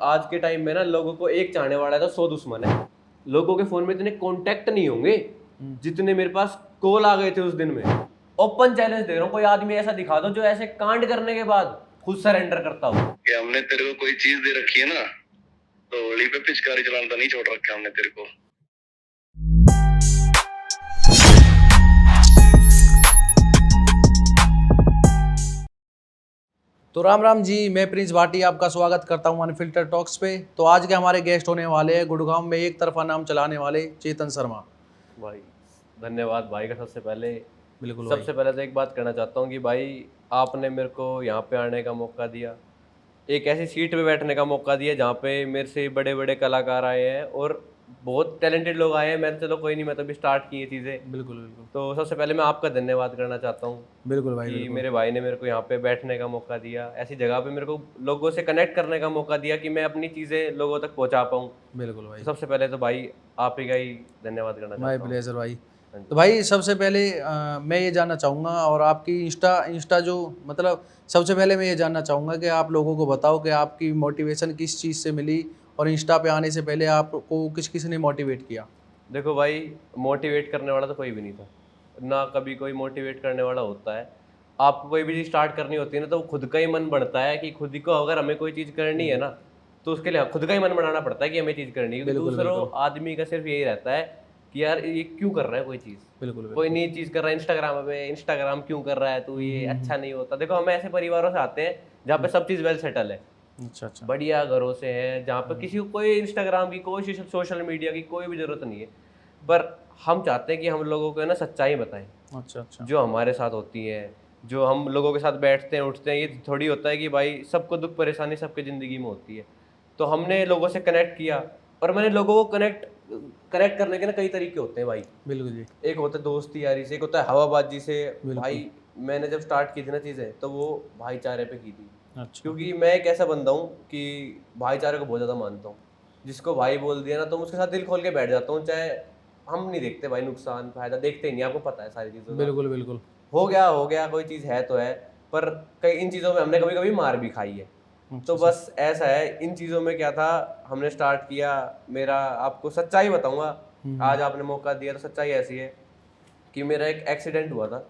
आज के टाइम में ना लोगों को एक चाहने वाला है तो 100 दुश्मन है। लोगों के फोन में इतने कॉन्टेक्ट नहीं होंगे जितने मेरे पास कॉल आ गए थे उस दिन में। ओपन चैलेंज दे रहा हूँ, कोई आदमी ऐसा दिखा दो जो ऐसे कांड करने के बाद खुद सरेंडर करता हो कि हमने तेरे को कोई चीज दे रखी है ना, तो होली पे पिचकारी चलाना तो नहीं छोड़ रखा हमने तेरे को। तो राम राम जी, मैं प्रिंस भाटी आपका स्वागत करता हूं अनफिल्टर टॉक्स पे। तो आज के हमारे गेस्ट होने वाले हैं गुड़गांव में एक तरफा नाम चलाने वाले चेतन शर्मा। भाई धन्यवाद भाई का। सबसे पहले बिल्कुल तो एक बात कहना चाहता हूँ कि भाई आपने मेरे को यहाँ पे आने का मौका दिया, एक ऐसी सीट पे बैठने का मौका दिया जहाँ पे मेरे से बड़े बड़े कलाकार आए हैं और बहुत टैलेंटेड लोग आए हैं। मैं चलो कोई नहीं, मैं तो अभी स्टार्ट की ये चीज़ें। बिल्कुल बिल्कुल तो सबसे पहले मैं आपका धन्यवाद करना चाहता हूँ बिल्कुल भाई कि बिल्कुल मेरे भाई ने मेरे को यहाँ पे बैठने का मौका दिया, ऐसी जगह पे मेरे को लोगों से कनेक्ट करने का मौका दिया कि मैं अपनी चीज़ें लोगों तक पहुँचा पाऊँ। बिल्कुल भाई, तो सबसे पहले तो भाई आप ही का ही धन्यवाद करना माय चाहता हूँ। प्लेजर भाई। हाँ जी। तो भाई सबसे पहले मैं ये जानना चाहूँगा और आपकी इंस्टा जो मतलब सबसे पहले मैं ये जानना चाहूँगा कि आप लोगों को बताओ कि आपकी मोटिवेशन किस चीज़ से मिली और इंस्टा पे आने से पहले आपको किस किस ने मोटिवेट किया। देखो भाई, मोटिवेट करने वाला तो कोई भी नहीं था, ना कभी कोई मोटिवेट करने वाला होता है। आपको कोई भी चीज़ स्टार्ट करनी होती है ना, तो वो खुद का ही मन बढ़ता है कि खुद ही को अगर हमें कोई चीज़ करनी है ना, तो उसके लिए खुद का ही मन बनाना पड़ता है कि हमें चीज़ करनी है। क्योंकि बिल्कुल दूसरों बिल्कुल आदमी का सिर्फ यही रहता है कि यार ये क्यों कर रहा है कोई चीज़, बिल्कुल कोई बिल्कुल नई चीज़ कर रहा है इंस्टाग्राम क्यों कर रहा है, तो ये अच्छा नहीं होता। देखो, हम ऐसे परिवारों से आते हैं जहाँ पे सब चीज़ वेल सेटल है, अच्छा अच्छा बढ़िया घरों से हैं, जहाँ पे किसी को कोई इंस्टाग्राम की, कोई सोशल मीडिया की कोई भी ज़रूरत नहीं है। पर हम चाहते हैं कि हम लोगों को है ना सच्चाई बताएं अच्छा अच्छा जो हमारे साथ होती है, जो हम लोगों के साथ बैठते हैं उठते हैं। ये थोड़ी होता है कि भाई सबको दुख परेशानी सबके ज़िंदगी में होती है। तो हमने लोगों से कनेक्ट किया, और मैंने लोगों को कनेक्ट कनेक्ट करने के ना कई तरीके होते हैं भाई। बिल्कुल जी एक होता है दोस्ती यारी से, एक होता है हवाबाजी से। बिल्कुल भाई मैंने जब स्टार्ट की थी ना चीज़ें, तो वो भाईचारे पे की थी। अच्छा क्योंकि मैं एक ऐसा बंदा हूँ कि भाईचारे को बहुत ज़्यादा मानता हूँ। जिसको भाई बोल दिया ना, तो मैं उसके साथ दिल खोल के बैठ जाता हूँ। चाहे हम नहीं देखते भाई, नुकसान फायदा देखते ही नहीं, आपको पता है सारी चीज़ों का। बिल्कुल बिल्कुल हो गया कोई चीज़ है तो है। पर कई इन चीज़ों में हमने कभी कभी मार भी खाई है। तो अच्छा बस ऐसा है, इन चीज़ों में क्या था, हमने स्टार्ट किया। मेरा आपको सच्चाई बताऊंगा, आज आपने मौका दिया तो सच्चाई ऐसी है कि मेरा एक एक्सीडेंट हुआ था।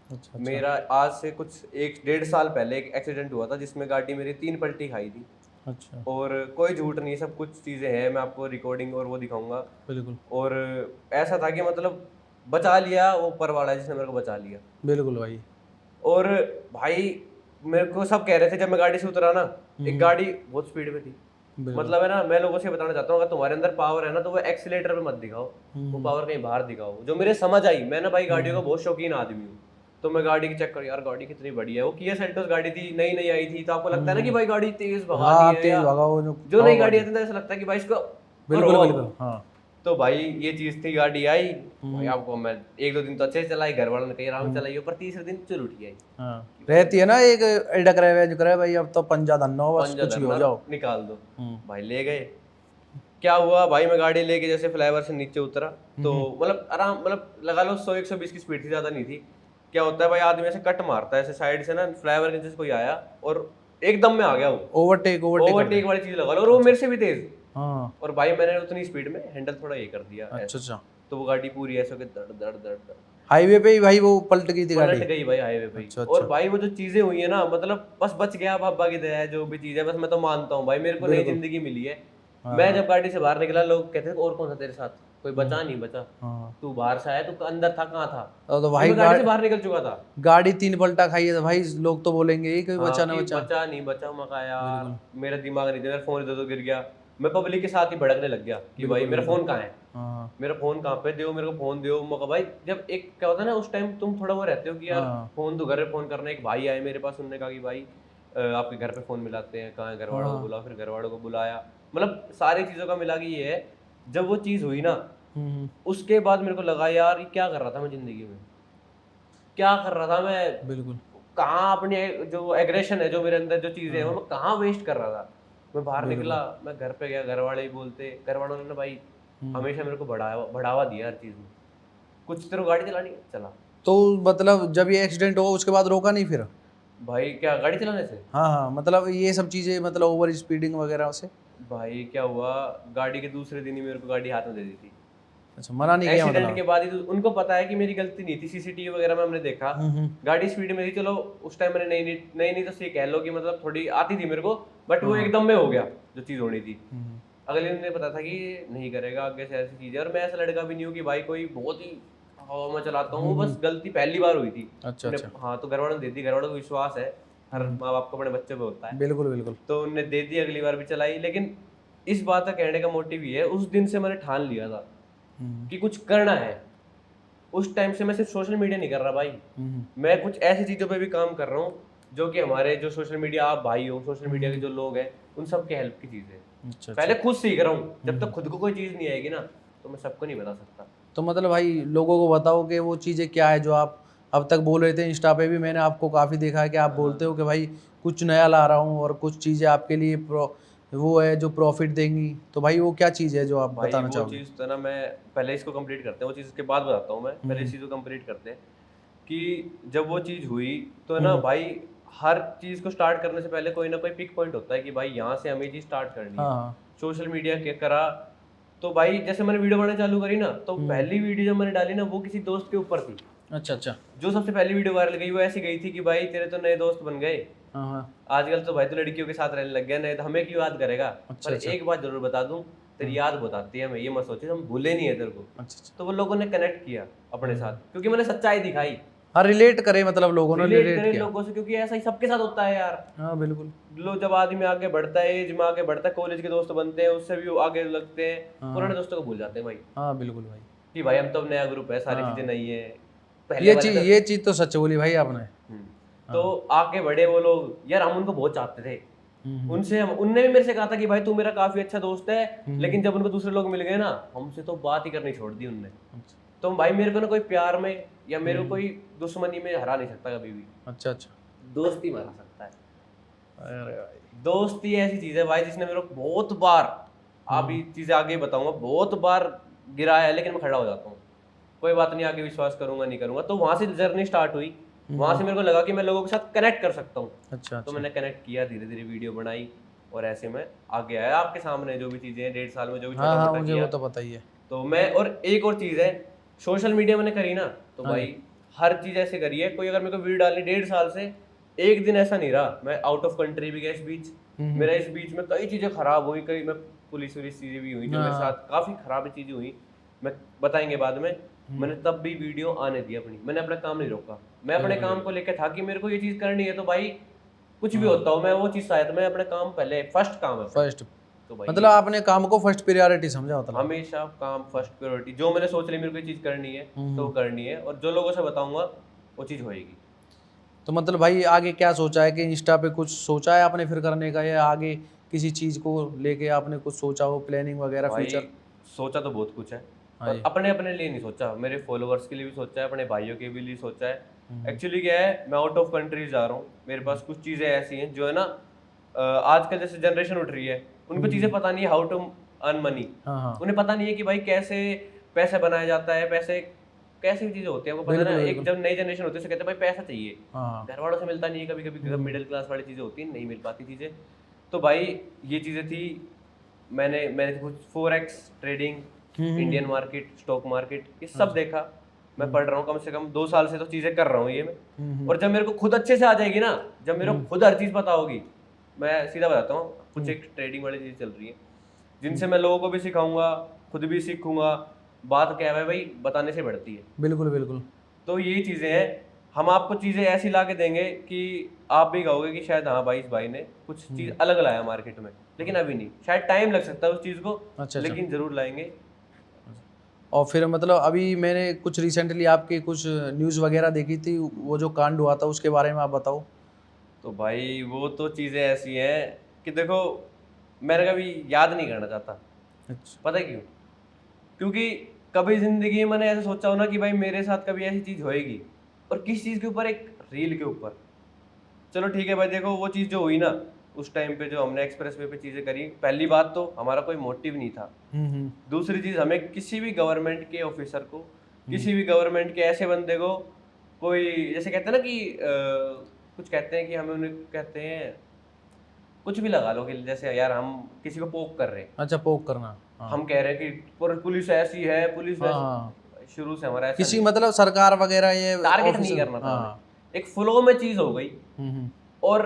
अच्छा मेरा आज से कुछ 1-1.5 साल पहले एक एक्सीडेंट हुआ था जिसमें गाड़ी मेरी 3 पलटी खाई थी। अच्छा और कोई झूठ नहीं, सब कुछ चीज़ें हैं, मैं आपको रिकॉर्डिंग और वो दिखाऊंगा। बिल्कुल और ऐसा था कि मतलब बचा लिया वो ऊपर वाला जिसने मेरे को बचा लिया। बिल्कुल भाई और भाई मेरे को सब कह रहे थे जब मैं गाड़ी से उतरा ना, एक गाड़ी बहुत स्पीड में थी। बिल्कुल मतलब है ना, मैं लोगों से बताना चाहता हूँ, अगर तुम्हारे अंदर पावर है ना, तो वो एक्सीलेटर पे मत दिखाओ, वो पावर कहीं बाहर दिखाओ। जो मेरे समझ आई, मैं ना भाई गाड़ियों का बहुत शौकीन आदमी हूँ। तो मैं गाड़ी की चेक कर, यार गाड़ी कितनी बढ़िया है। वो किया सेल्टोस गाड़ी थी, नई नई आई थी, तो आपको लगता है ना कि भाई गाड़ी तेज भगानी हाँ है, तेज या भगाओ जो हवा नई गाड़ी वाली आती है तो ऐसा लगता है कि भाई इसको बिल्कुल करो बिल्कुल अब। हाँ तो भाई ये चीज थी, गाड़ी आई भाई, आपको मैं 1-2 दिन तो अच्छे से चलाई, घर वालों ने कही आराम से चलाइए, पर तीसरे दिन चल उठी आई। हाँ रहती है ना एक एडक रहे जो करे भाई अब तो पंजा धन्नो बस पंजा कुछ भी हो धरना, जाओ। निकाल दो। भाई ले गए। क्या हुआ भाई, मैं गाड़ी लेके जैसे फ्लाईओवर से नीचे उतरा, तो मतलब आराम, मतलब लगा लो 100-120 की स्पीड थी, ज्यादा नहीं थी। क्या होता है भाई, आदमी ऐसे कट मारता है ऐसे साइड से ना, फ्लाईओवर के नीचे से कोई आया और एकदम में आ गया वो, ओवरटेक ओवरटेक वाली चीज लगा लो, और वो मेरे से भी तेज। हाँ और भाई मैंने उतनी स्पीड में हैंडल थोड़ा ये कर दिया अच्छा ऐसे, अच्छा तो वो गाड़ी पूरी ऐसे होके दड़ दड़ दड़ दड़ हाईवे पे ही भाई वो पलट गई थी गाड़ी। पलट गई भाई हाईवे पे ही। अच्छा और अच्छा भाई वो जो चीजें हुई है ना, मतलब बस बच गया, बाबा की दया है, जो भी चीज है, बस मैं तो मानता हूँ भाई, मेरे को नई बिल्कुल जिंदगी मिली है। मैं हाँ जब गाड़ी से बाहर निकला, लोग कहते थे और कौन था तेरे साथ, कोई बचा नहीं बचा, हाँ तू बाहर से आया, तू अंदर था, कहाँ था। तो भाई भाई मैं गाड़ी से बाहर निकल चुका था। गाड़ी 3 पलटा खाई है तो भाई लोग तो बोलेंगे ही कोई हाँ बचा ना कि बचा। बचा नहीं बचा, मका यार बिल्कुल मेरा दिमाग नहीं था, मेरा फोन इधर उधर गिर गया। मैं पब्लिक के साथ ही भड़कने लग गया कि भाई बिल्कुल मेरा बिल्कुल फोन कहाँ है, हाँ मेरा फोन कहाँ पे, दो मेरे को फोन दो मौका। भाई जब एक क्या होता है ना, उस टाइम तुम थोड़ा वो रहते हो कि यार हाँ फोन तो, घर पे फोन करना। एक भाई आए मेरे पास, उन्होंने कहा कि भाई आपके घर पे फोन मिलाते हैं, कहाँ है, घर वालों को हाँ बुलाओ। फिर घर वालों को बुलाया, मतलब सारी चीज़ों का मिला कि ये है। जब वो चीज़ हुई ना, हम्म, उसके बाद मेरे को लगा यार ये क्या कर रहा था मैं जिंदगी में, क्या कर रहा था मैं, बिल्कुल कहाँ अपनी जो एग्रेशन है, जो मेरे अंदर जो चीज़ें हैं, वो मैं कहाँ वेस्ट कर रहा था। मैं बाहर बिल्कुल निकला, मैं घर पे गया, घर वाले ही बोलते, घर वालों ने ना भाई हमेशा मेरे को बढ़ावा दिया हर चीज़ में। कुछ तेरे को गाड़ी चलानी है? चला। तो मतलब जब ये एक्सीडेंट हुआ उसके बाद रोका नहीं फिर। भाई क्या गाड़ी चलाने से? हाँ हाँ मतलब ये सब चीज़ें मतलब ओवर स्पीडिंग वगैरह से। भाई क्या हुआ, गाड़ी के दूसरे दिन ही मेरे को गाड़ी हाथ में दे दी थी। अच्छा, मना नहीं किया एक्सीडेंट मतलब? के बाद ही तो उनको पता है कि मेरी गलती नहीं थी, सीसीटीवी वगैरह में हमने देखा। गाड़ी स्पीड में थी, चलो उस टाइम मैंने नई नई नई तो सही कह लो कि मतलब थोड़ी आती थी मेरे को, बट वो एकदम में हो गया जो चीज़ होनी थी। अगले दिन मुझे पता था कि नहीं करेगा आगे से ऐसी चीज़ें, और मैं ऐसा लड़का भी नहीं हूँ कि भाई कोई बहुत ही हवा में चलाता हूँ, बस गलती पहली बार हुई थी। अच्छा उन्हें- अच्छा, हाँ, तो घर वालों ने दे दी, घर वालों को विश्वास है, हर माँ बाप को अपने बच्चे पे होता है, बिल्कुल बिल्कुल। तो उनने दे दी, अगली बार भी चलाई। लेकिन इस बात का कहने का मोटिव ये है, उस दिन से मैंने ठान लिया था कि कुछ करना है। उस टाइम से मैं सिर्फ सोशल मीडिया नहीं कर रहा भाई, मैं कुछ ऐसी चीज़ों पे भी काम कर रहा हूँ जो कि हमारे जो सोशल मीडिया, आप भाई हो, सोशल मीडिया के जो लोग हैं, उन सब के हेल्प की चीज़ है। अच्छा पहले अच्छा। खुद सीख रहा हूँ, जब तक खुद को कोई चीज़ नहीं आएगी ना, तो मैं सबको नहीं बता सकता। तो मतलब भाई लोगों को बताओ कि वो चीज़ें क्या है जो आप अब तक बोल रहे थे। इंस्टा पे भी मैंने आपको काफ़ी देखा है कि आप बोलते हो कि भाई कुछ नया ला रहा हूँ और कुछ चीज़ें आपके लिए वो है जो प्रॉफिट देंगी। तो भाई वो क्या चीज़ है जो आप भाई बताना वो चाहोगे? चीज़ तो ना, मैं पहले इसको कंप्लीट करते हैं, वो चीज़ के बाद बताता हूँ। मैं पहले हम्म इस चीज़ को कंप्लीट करते हैं कि जब वो चीज़ हुई तो ना हम्म, भाई, हर चीज़ को स्टार्ट करने से पहले कोई ना कोई पिक पॉइंट होता है कि भाई यहाँ से हमें चीज़ स्टार्ट करनी है। हाँ हाँ, सोशल मीडिया के करा, तो भाई जैसे मैंने वीडियो बनाना चालू करी ना, तो पहली वीडियो जब मैंने डाली ना, वो किसी दोस्त के ऊपर थी। अच्छा अच्छा, जो सबसे पहली वीडियो वायरल गई वो ऐसी गई थी कि भाई तेरे तो नए दोस्त बन गए, हाँ हाँ, आजकल तो भाई तो लड़कियों के साथ रहने लग गया, नहीं तो हमें क्यों याद करेगा। अच्छा पर अच्छा, एक बात जरूर बता दूं, तेरी याद बहुत आती है, मैं ये मत सोचे हम भूले नहीं है तेरे को। अच्छा अच्छा। तो वो लोगों ने कनेक्ट किया अपने साथ, क्योंकि मैंने सच्चाई दिखाई, हाँ, रिलेट करे मतलब लोगों ने रिलेट रिलेट करे किया। लोगों से, क्योंकि ऐसा ही सबके साथ होता है यार। हाँ बिल्कुल। लोग जब आदमी आगे बढ़ता है, एज में आगे बढ़ता है, कॉलेज के दोस्त बनते हैं, उससे भी वो आगे लगते हैं, पुराने हाँ दोस्तों को भूल जाते हैं भाई, हाँ बिल्कुल भाई। कि भाई हम तो अब नया ग्रुप है, सारी चीजें हाँ, नई है, पहले वाले तो। ये चीज़ तो सच बोली भाई आपने। हम्म। तो हाँ, आगे बढ़े वो लोग यार, हम उनको बहुत चाहते थे। हम्म, उनसे हम, उनने भी मेरे से कहा था कि भाई तू मेरा काफी अच्छा दोस्त है, हम्म, लेकिन जब उनको दूसरे लोग मिल गए ना, हमसे तो बात ही करनी छोड़ दी उनने। अच्छा तो भाई मेरे को ना कोई प्यार में या मेरे को हम्म, कोई दुश्मनी में हरा नहीं सकता कभी भी, अच्छा अच्छा। दोस्ती में हरा सकता है। अरे भाई, दोस्ती ऐसी चीज है भाई जिसने मेरे को बहुत बार, आप ये चीजें आगे बताऊंगा, बहुत बार गिराया है, लेकिन मैं खड़ा हो जाता हूँ, कोई बात नहीं, आगे विश्वास करूंगा, नहीं करूंगा। तो वहां से जर्नी स्टार्ट हुई, वहां से मेरे को लगा कि मैं लोगों के साथ कनेक्ट कर सकता हूँ, अच्छा तो अच्छा। मैंने कनेक्ट किया, धीरे धीरे वीडियो बनाई, और ऐसे में आगे आया आपके सामने जो भी चीजें हैं, 1.5 साल में जो भी हाँ छोटा हाँ, मोटा मुझे किया। वो तो पता ही है। तो मैं, और एक और चीज है, सोशल मीडिया मैंने करी ना, तो हाँ जी। भाई हर चीज ऐसे करी है, कोई अगर मेरे को वीडियो डालनी 1.5 साल से, एक दिन ऐसा नहीं रहा मैं आउट ऑफ कंट्री भी गया इस बीच। मेरा इस बीच में कई चीजें खराब हुई, कई मैं पुलिस वुलिस चीजें भी हुई जो मेरे हाँ, साथ काफी खराब चीजें हुई, मैं बताएंगे बाद में। मैंने तब भी वीडियो आने दी अपनी, मैंने अपना काम नहीं रोका, मैं अपने बिल्कुल काम को बिल्कुल। लेकर था कि मेरे को ये चीज करनी है, तो भाई कुछ भी हाँ, होता हो मैं वो चीज शायद, मैं अपना काम पहले, फर्स्ट काम है अपना। फर्स्ट तो भाई मतलब आपने काम को फर्स्ट प्रायोरिटी समझा मतलब। हमेशा काम फर्स्ट प्रायोरिटी, जो मैंने सोच ली मेरे को ये चीज करनी है तो वो करनी है, और जो लोगों से बताऊंगा वो चीज होएगी। तो मतलब भाई आगे क्या सोचा है कि इंस्टा पे कुछ सोचा है आपने फिर करने का, या आगे किसी चीज़ को लेके आपने कुछ सोचा हो, प्लानिंग वगैरह भाई फ्यूचर? सोचा तो बहुत कुछ है, हाँ पर जी। अपने अपने लिए नहीं सोचा, मेरे फॉलोअर्स के लिए भी सोचा है, अपने भाइयों के भी लिए सोचा है। एक्चुअली क्या है, मैं आउट ऑफ कंट्री जा रहा हूँ, मेरे पास कुछ चीज़ें ऐसी हैं जो है ना, आजकल जैसे जनरेशन उठ रही है, उनको चीज़ें पता नहीं है हाउ टू अर्न मनी, हाँ हाँ, उन्हें पता नहीं है कि भाई कैसे पैसे बनाया जाता है, पैसे कैसी चीज़ें होती है, वो पता है बिल्कुल ना। एक बिल्कुल। जब नई जनरेशन होती है, उसे कहते हैं भाई पैसा चाहिए, हाँ हाँ, घर वालों से मिलता नहीं है, कभी कभी मिडिल क्लास वाली चीज़ें होती हैं, नहीं मिल पाती चीज़ें। तो भाई ये चीज़ें थी, मैंने कुछ forex trading, Indian market, stock market, ये सब देखा। मैं पढ़ रहा हूँ कम से कम 2 साल से, तो चीज़ें कर रहा हूँ ये मैं। और जब मेरे को खुद अच्छे से आ जाएगी ना, जब मेरे को खुद हर चीज़ पता होगी, मैं सीधा बताता हूँ, कुछ एक ट्रेडिंग वाली चीज़ चल रही है जिनसे मैं लोगों को भी सिखाऊंगा, खुद भी सीखूंगा। बात क्या है भाई, बताने से बढ़ती है। बिल्कुल बिल्कुल। तो यही चीज़ें हैं, हम आपको चीज़ें ऐसी ला के देंगे कि आप भी कहोगे कि शायद हाँ भाई, इस भाई ने कुछ चीज़ अलग लाया मार्केट में, लेकिन अभी नहीं, शायद टाइम लग सकता है उस चीज़ को, अच्छा अच्छा। लेकिन ज़रूर लाएंगे। और फिर मतलब अभी मैंने कुछ रिसेंटली आपकी कुछ न्यूज़ वगैरह देखी थी, वो जो कांड हुआ था उसके बारे में आप बताओ। तो भाई वो तो चीज़ें ऐसी हैं कि देखो, मैंने कभी याद नहीं करना चाहता। अच्छा। पता है क्यों? क्योंकि कभी ज़िंदगी में मैंने ऐसा सोचा हो ना कि भाई मेरे साथ कभी ऐसी चीज़ होएगी, और किस चीज़ के ऊपर, एक रील के ऊपर। चलो ठीक है भाई, देखो वो चीज़ जो हुई ना, उस टाइम पे जो हमने एक्सप्रेस वे पे चीज़ें करी, पहली बात तो हमारा कोई मोटिव नहीं था। दूसरी चीज़, हमें किसी भी गवर्नमेंट के ऑफिसर को, किसी भी गवर्नमेंट के ऐसे बंदे को, कोई जैसे कहते हैं ना कि कुछ कहते हैं कि हमें उन्हें कहते हैं, कुछ भी लगा लो कि जैसे यार हम किसी को पोक कर रहे हैं, अच्छा, पोक करना। हाँ हम कह रहे हैं कि पुलिस ऐसी है, पुलिस हाँ, वैसी। शुरू से हमारा ऐसा किसी मतलब सरकार वगैरह ये टारगेट नहीं ऑफिसर। करना था हाँ। हमें। एक फ्लो में चीज हो गई। हम्म। और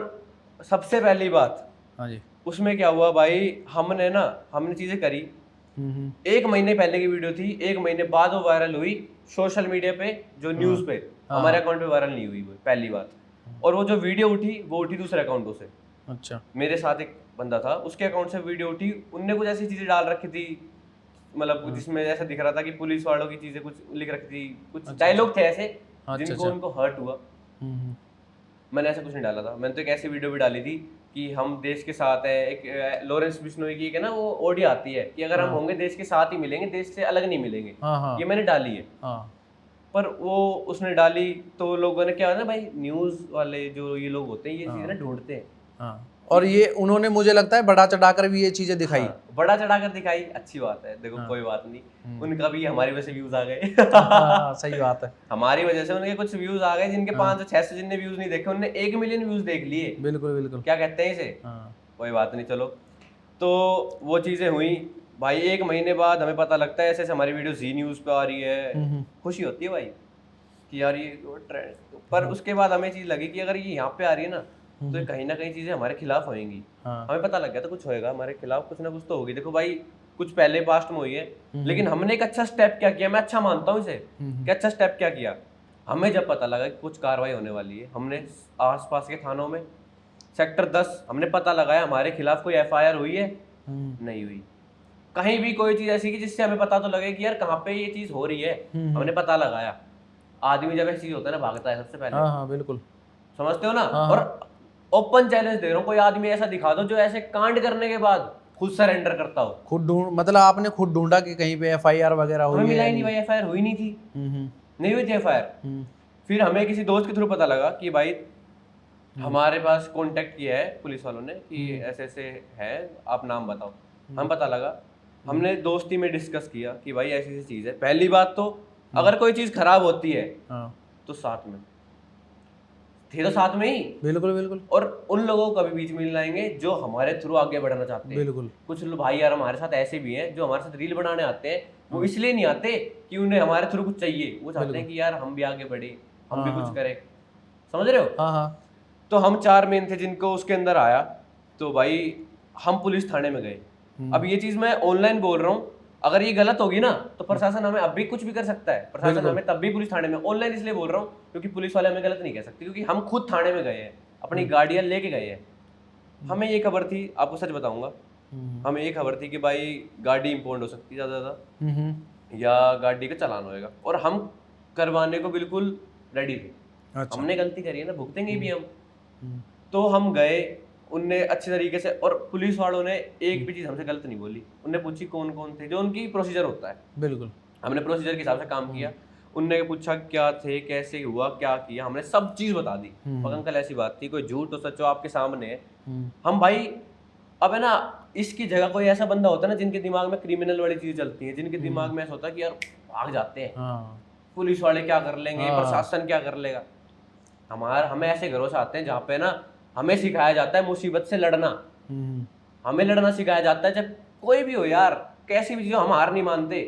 सबसे पहली बात हाँ जी। उसमें क्या हुआ भाई, हमने चीजें करी। हम्म। 1 महीने पहले की वीडियो थी, 1 महीने बाद वो वायरल हुई सोशल मीडिया पे, जो न्यूज पे। हाँ। हमारे अकाउंट पे वायरल नहीं हुई वो, पहली बात। और वो जो वीडियो उठी वो उठी दूसरे अकाउंटों से। अच्छा। मेरे साथ एक बंदा था, उसके अकाउंट से वीडियो उठी, उनने कुछ ऐसी चीजें डाल रखी थी, मतलब जिसमें ऐसा दिख रहा था कि पुलिस वालों की चीजें कुछ लिख रखी थी, कुछ डायलॉग थे ऐसे जिनको उनको हर्ट हुआ। हम्म। मैंने ऐसा कुछ नहीं डाला था। मैंने तो एक ऐसी वीडियो भी डाली थी कि हम देश के साथ है। एक लॉरेंस बिश्नोई की एक है ना वो ऑडियो आती है कि अगर हम होंगे देश के साथ ही मिलेंगे, देश से अलग नहीं मिलेंगे। हाँ हाँ ये मैंने डाली है। हाँ। पर वो उसने डाली तो लोगों ने क्या है ना भाई, न्यूज वाले जो ये लोग होते हैं ये चीजें ना ढूंढते हैं। हाँ, और ये उन्होंने मुझे लगता है बढ़ा चढ़ाकर भी ये चीजें दिखाई। हाँ, बड़ा चढ़ाकर दिखाई, अच्छी बात है। देखो हाँ। कोई बात नहीं, उनका भी हमारी वजह से व्यूज आ गए। हाँ, सही बात है। हमारी वजह से उनके कुछ व्यूज आ गए, जिनके 500-600 जिनने व्यूज नहीं देखे उनने 1 मिलियन व्यूज देख लिए। बिल्कुल बिल्कुल। क्या कहते हैं इसे? हाँ। कोई बात नहीं, चलो। तो वो चीजें हुई भाई। 1 महीने बाद हमें पता लगता है ऐसे ऐसे हमारी वीडियो जी न्यूज पे आ रही है। खुशी होती है भाई कि यार ये ट्रेंड। पर उसके बाद हमें चीज लगी कि अगर ये यहाँ पे आ रही है ना तो ये कहीं ना कहीं चीजें हमारे खिलाफ होएंगी। हाँ। हमें पता लग गया था कुछ होएगा हमारे खिलाफ, कुछ ना कुछ तो होगी। देखो भाई कुछ पहले पास्ट में हुई है, लेकिन हमने एक अच्छा स्टेप क्या किया, मैं अच्छा मानता हूँ इसे कि अच्छा स्टेप क्या किया। हमें जब पता लगा कि कुछ कार्रवाई होने वाली है, हमने आसपास के थानों में सेक्टर 10 हमने पता लगाया हमारे खिलाफ कोई FIR हुई है, नहीं हुई। कहीं भी कोई चीज ऐसी की जिससे हमें पता तो लगे कि यार कहाँ पे ये चीज हो रही है, हमने पता लगाया। आदमी जब ऐसी चीज होता है ना भागता है सबसे पहले। हाँ हाँ बिल्कुल। समझते हो ना? हाँ। और ओपन चैलेंज दे रहा हूँ, कोई आदमी ऐसा दिखा दो जो ऐसे कांड करने के बाद खुद सरेंडर करता हो। खुद ढूंढ मतलब आपने खुद ढूंढा कि कहीं पे FIR वगैरह हमें हुई मिला है? ही नहीं भाई, FIR हुई नहीं थी। नहीं हुई थी FIR। हम्म। फिर हमें किसी दोस्त के थ्रू पता लगा कि भाई हमारे पास कांटेक्ट किया है पुलिस वालों ने कि ऐसे ऐसे है, आप नाम बताओ। हम पता लगा, हमने दोस्ती में डिस्कस किया कि भाई ऐसी ऐसी चीज है। पहली बात तो अगर कोई चीज खराब होती है हाँ तो साथ में थे, तो साथ में ही। बिल्कुल बिल्कुल और उन लोगों को कभी बीच में नहीं लाएंगे जो हमारे थ्रू आगे बढ़ना चाहते हैं। बिल्कुल। कुछ लोग भाई यार हमारे साथ ऐसे भी हैं जो हमारे साथ रील बनाने आते हैं, वो इसलिए नहीं आते कि उन्हें हमारे थ्रू कुछ चाहिए, वो चाहते हैं कि यार हम भी आगे बढ़े, हम भी कुछ करें। समझ रहे हो? हाँ हाँ। तो हम 4 मेन थे जिनको उसके अंदर आया। तो भाई हम पुलिस थाने में गए। अब ये चीज मैं ऑनलाइन बोल रहा हूँ, अगर ये गलत होगी ना तो प्रशासन हमें अब भी कुछ भी कर सकता है। प्रशासन हमें तब भी पुलिस थाने में, ऑनलाइन इसलिए बोल रहा हूँ क्योंकि पुलिस वाले हमें गलत नहीं कह सकते, क्योंकि हम खुद थाने में गए हैं, अपनी गाड़ियां लेके गए हैं। हमें ये खबर थी, आपको सच बताऊंगा, हमें ये खबर थी कि भाई गाड़ी इंपाउंड हो सकती है ज्यादा या गाड़ी का चालान होएगा, और हम करवाने को बिल्कुल रेडी थे। अच्छा। हमने गलती करी है ना, भुगतेंगे भी हम। तो हम गए, उनने अच्छे तरीके से, और पुलिस वालों ने एक भी चीज हमसे गलत नहीं बोली। उनने पूछी कौन कौन थे, जो उनकी प्रोसीजर होता है। बिल्कुल। हमने प्रोसीजर के हिसाब से काम किया। उनने पूछा क्या थे, कैसे हुआ, क्या किया, हमने सब चीज बता दी। पर अंकल ऐसी बात थी, कोई झूठ तो सच हो आपके सामने है। हम भाई अब है ना, इसकी जगह कोई ऐसा बंदा होता है ना जिनके दिमाग में क्रिमिनल वाली चीज चलती है, जिनके दिमाग में ऐसा होता है कि यार भाग जाते हैं, हाँ पुलिस वाले क्या कर लेंगे, प्रशासन क्या कर लेगा। हमें ऐसे घरों से आते हैं जहाँ पे ना हमें सिखाया जाता है मुसीबत से लड़ना। हमें लड़ना सिखाया जाता है, जब कोई भी हो यार, कैसी भी चीज हो, हम हार नहीं मानते।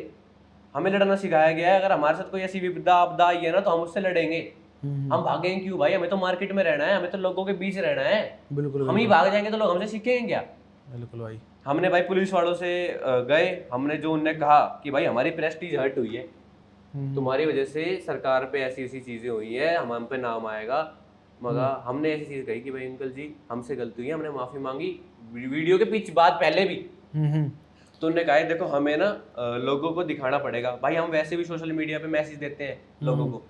हमें लड़ना सिखाया गया है, अगर हमारे साथ कोई ऐसी विपदा आपदा आई है ना तो हम उससे लड़ेंगे। हम भागेंगे क्यों भाई? हमें तो मार्केट में रहना है, हमें तो लोगों के बीच रहना है। बिल्कुल। हम ही भाग जाएंगे तो लोग हमसे सीखेंगे क्या? बिल्कुल भाई। हमने भाई पुलिस वालों से गए, हमने जो उनने कहा कि भाई हमारी प्रेस्टीज हर्ट हुई है, तुम्हारी वजह से सरकार पे ऐसी ऐसी चीजें हुई है, हम पे नाम आएगा। मगर हमने ऐसी चीज कही कि भाई अंकल जी हमसे गलती हुई है, हमने माफी मांगी वीडियो के पीछे बात पहले भी। तो उन्होंने कहा देखो हमें ना लोगों को दिखाना पड़ेगा। भाई हम वैसे भी सोशल मीडिया पे मैसेज देते हैं लोगों को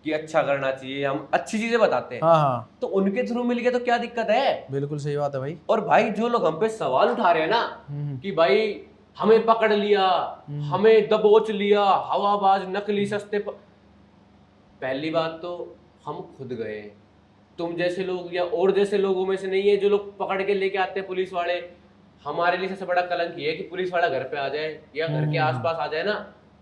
कि अच्छा करना चाहिए, हम अच्छी चीजें बताते हैं। हाँ। तो उनके थ्रू मिल गया तो क्या दिक्कत है? बिल्कुल सही बात है भाई। और भाई जो लोग हम पे सवाल उठा रहे हैं ना कि भाई हमें पकड़ लिया, हमें दबोच लिया, हवाबाज नकली सस्ते पहली बात तो हम खुद गए, तुम जैसे लोग या और जैसे लोगों में से नहीं है जो लोग पकड़ के लेके आते हैं पुलिस वाले। हमारे लिए सबसे बड़ा कलंक ये है कि पुलिस वाला घर पे आ जाए या घर के आसपास आ जाए ना,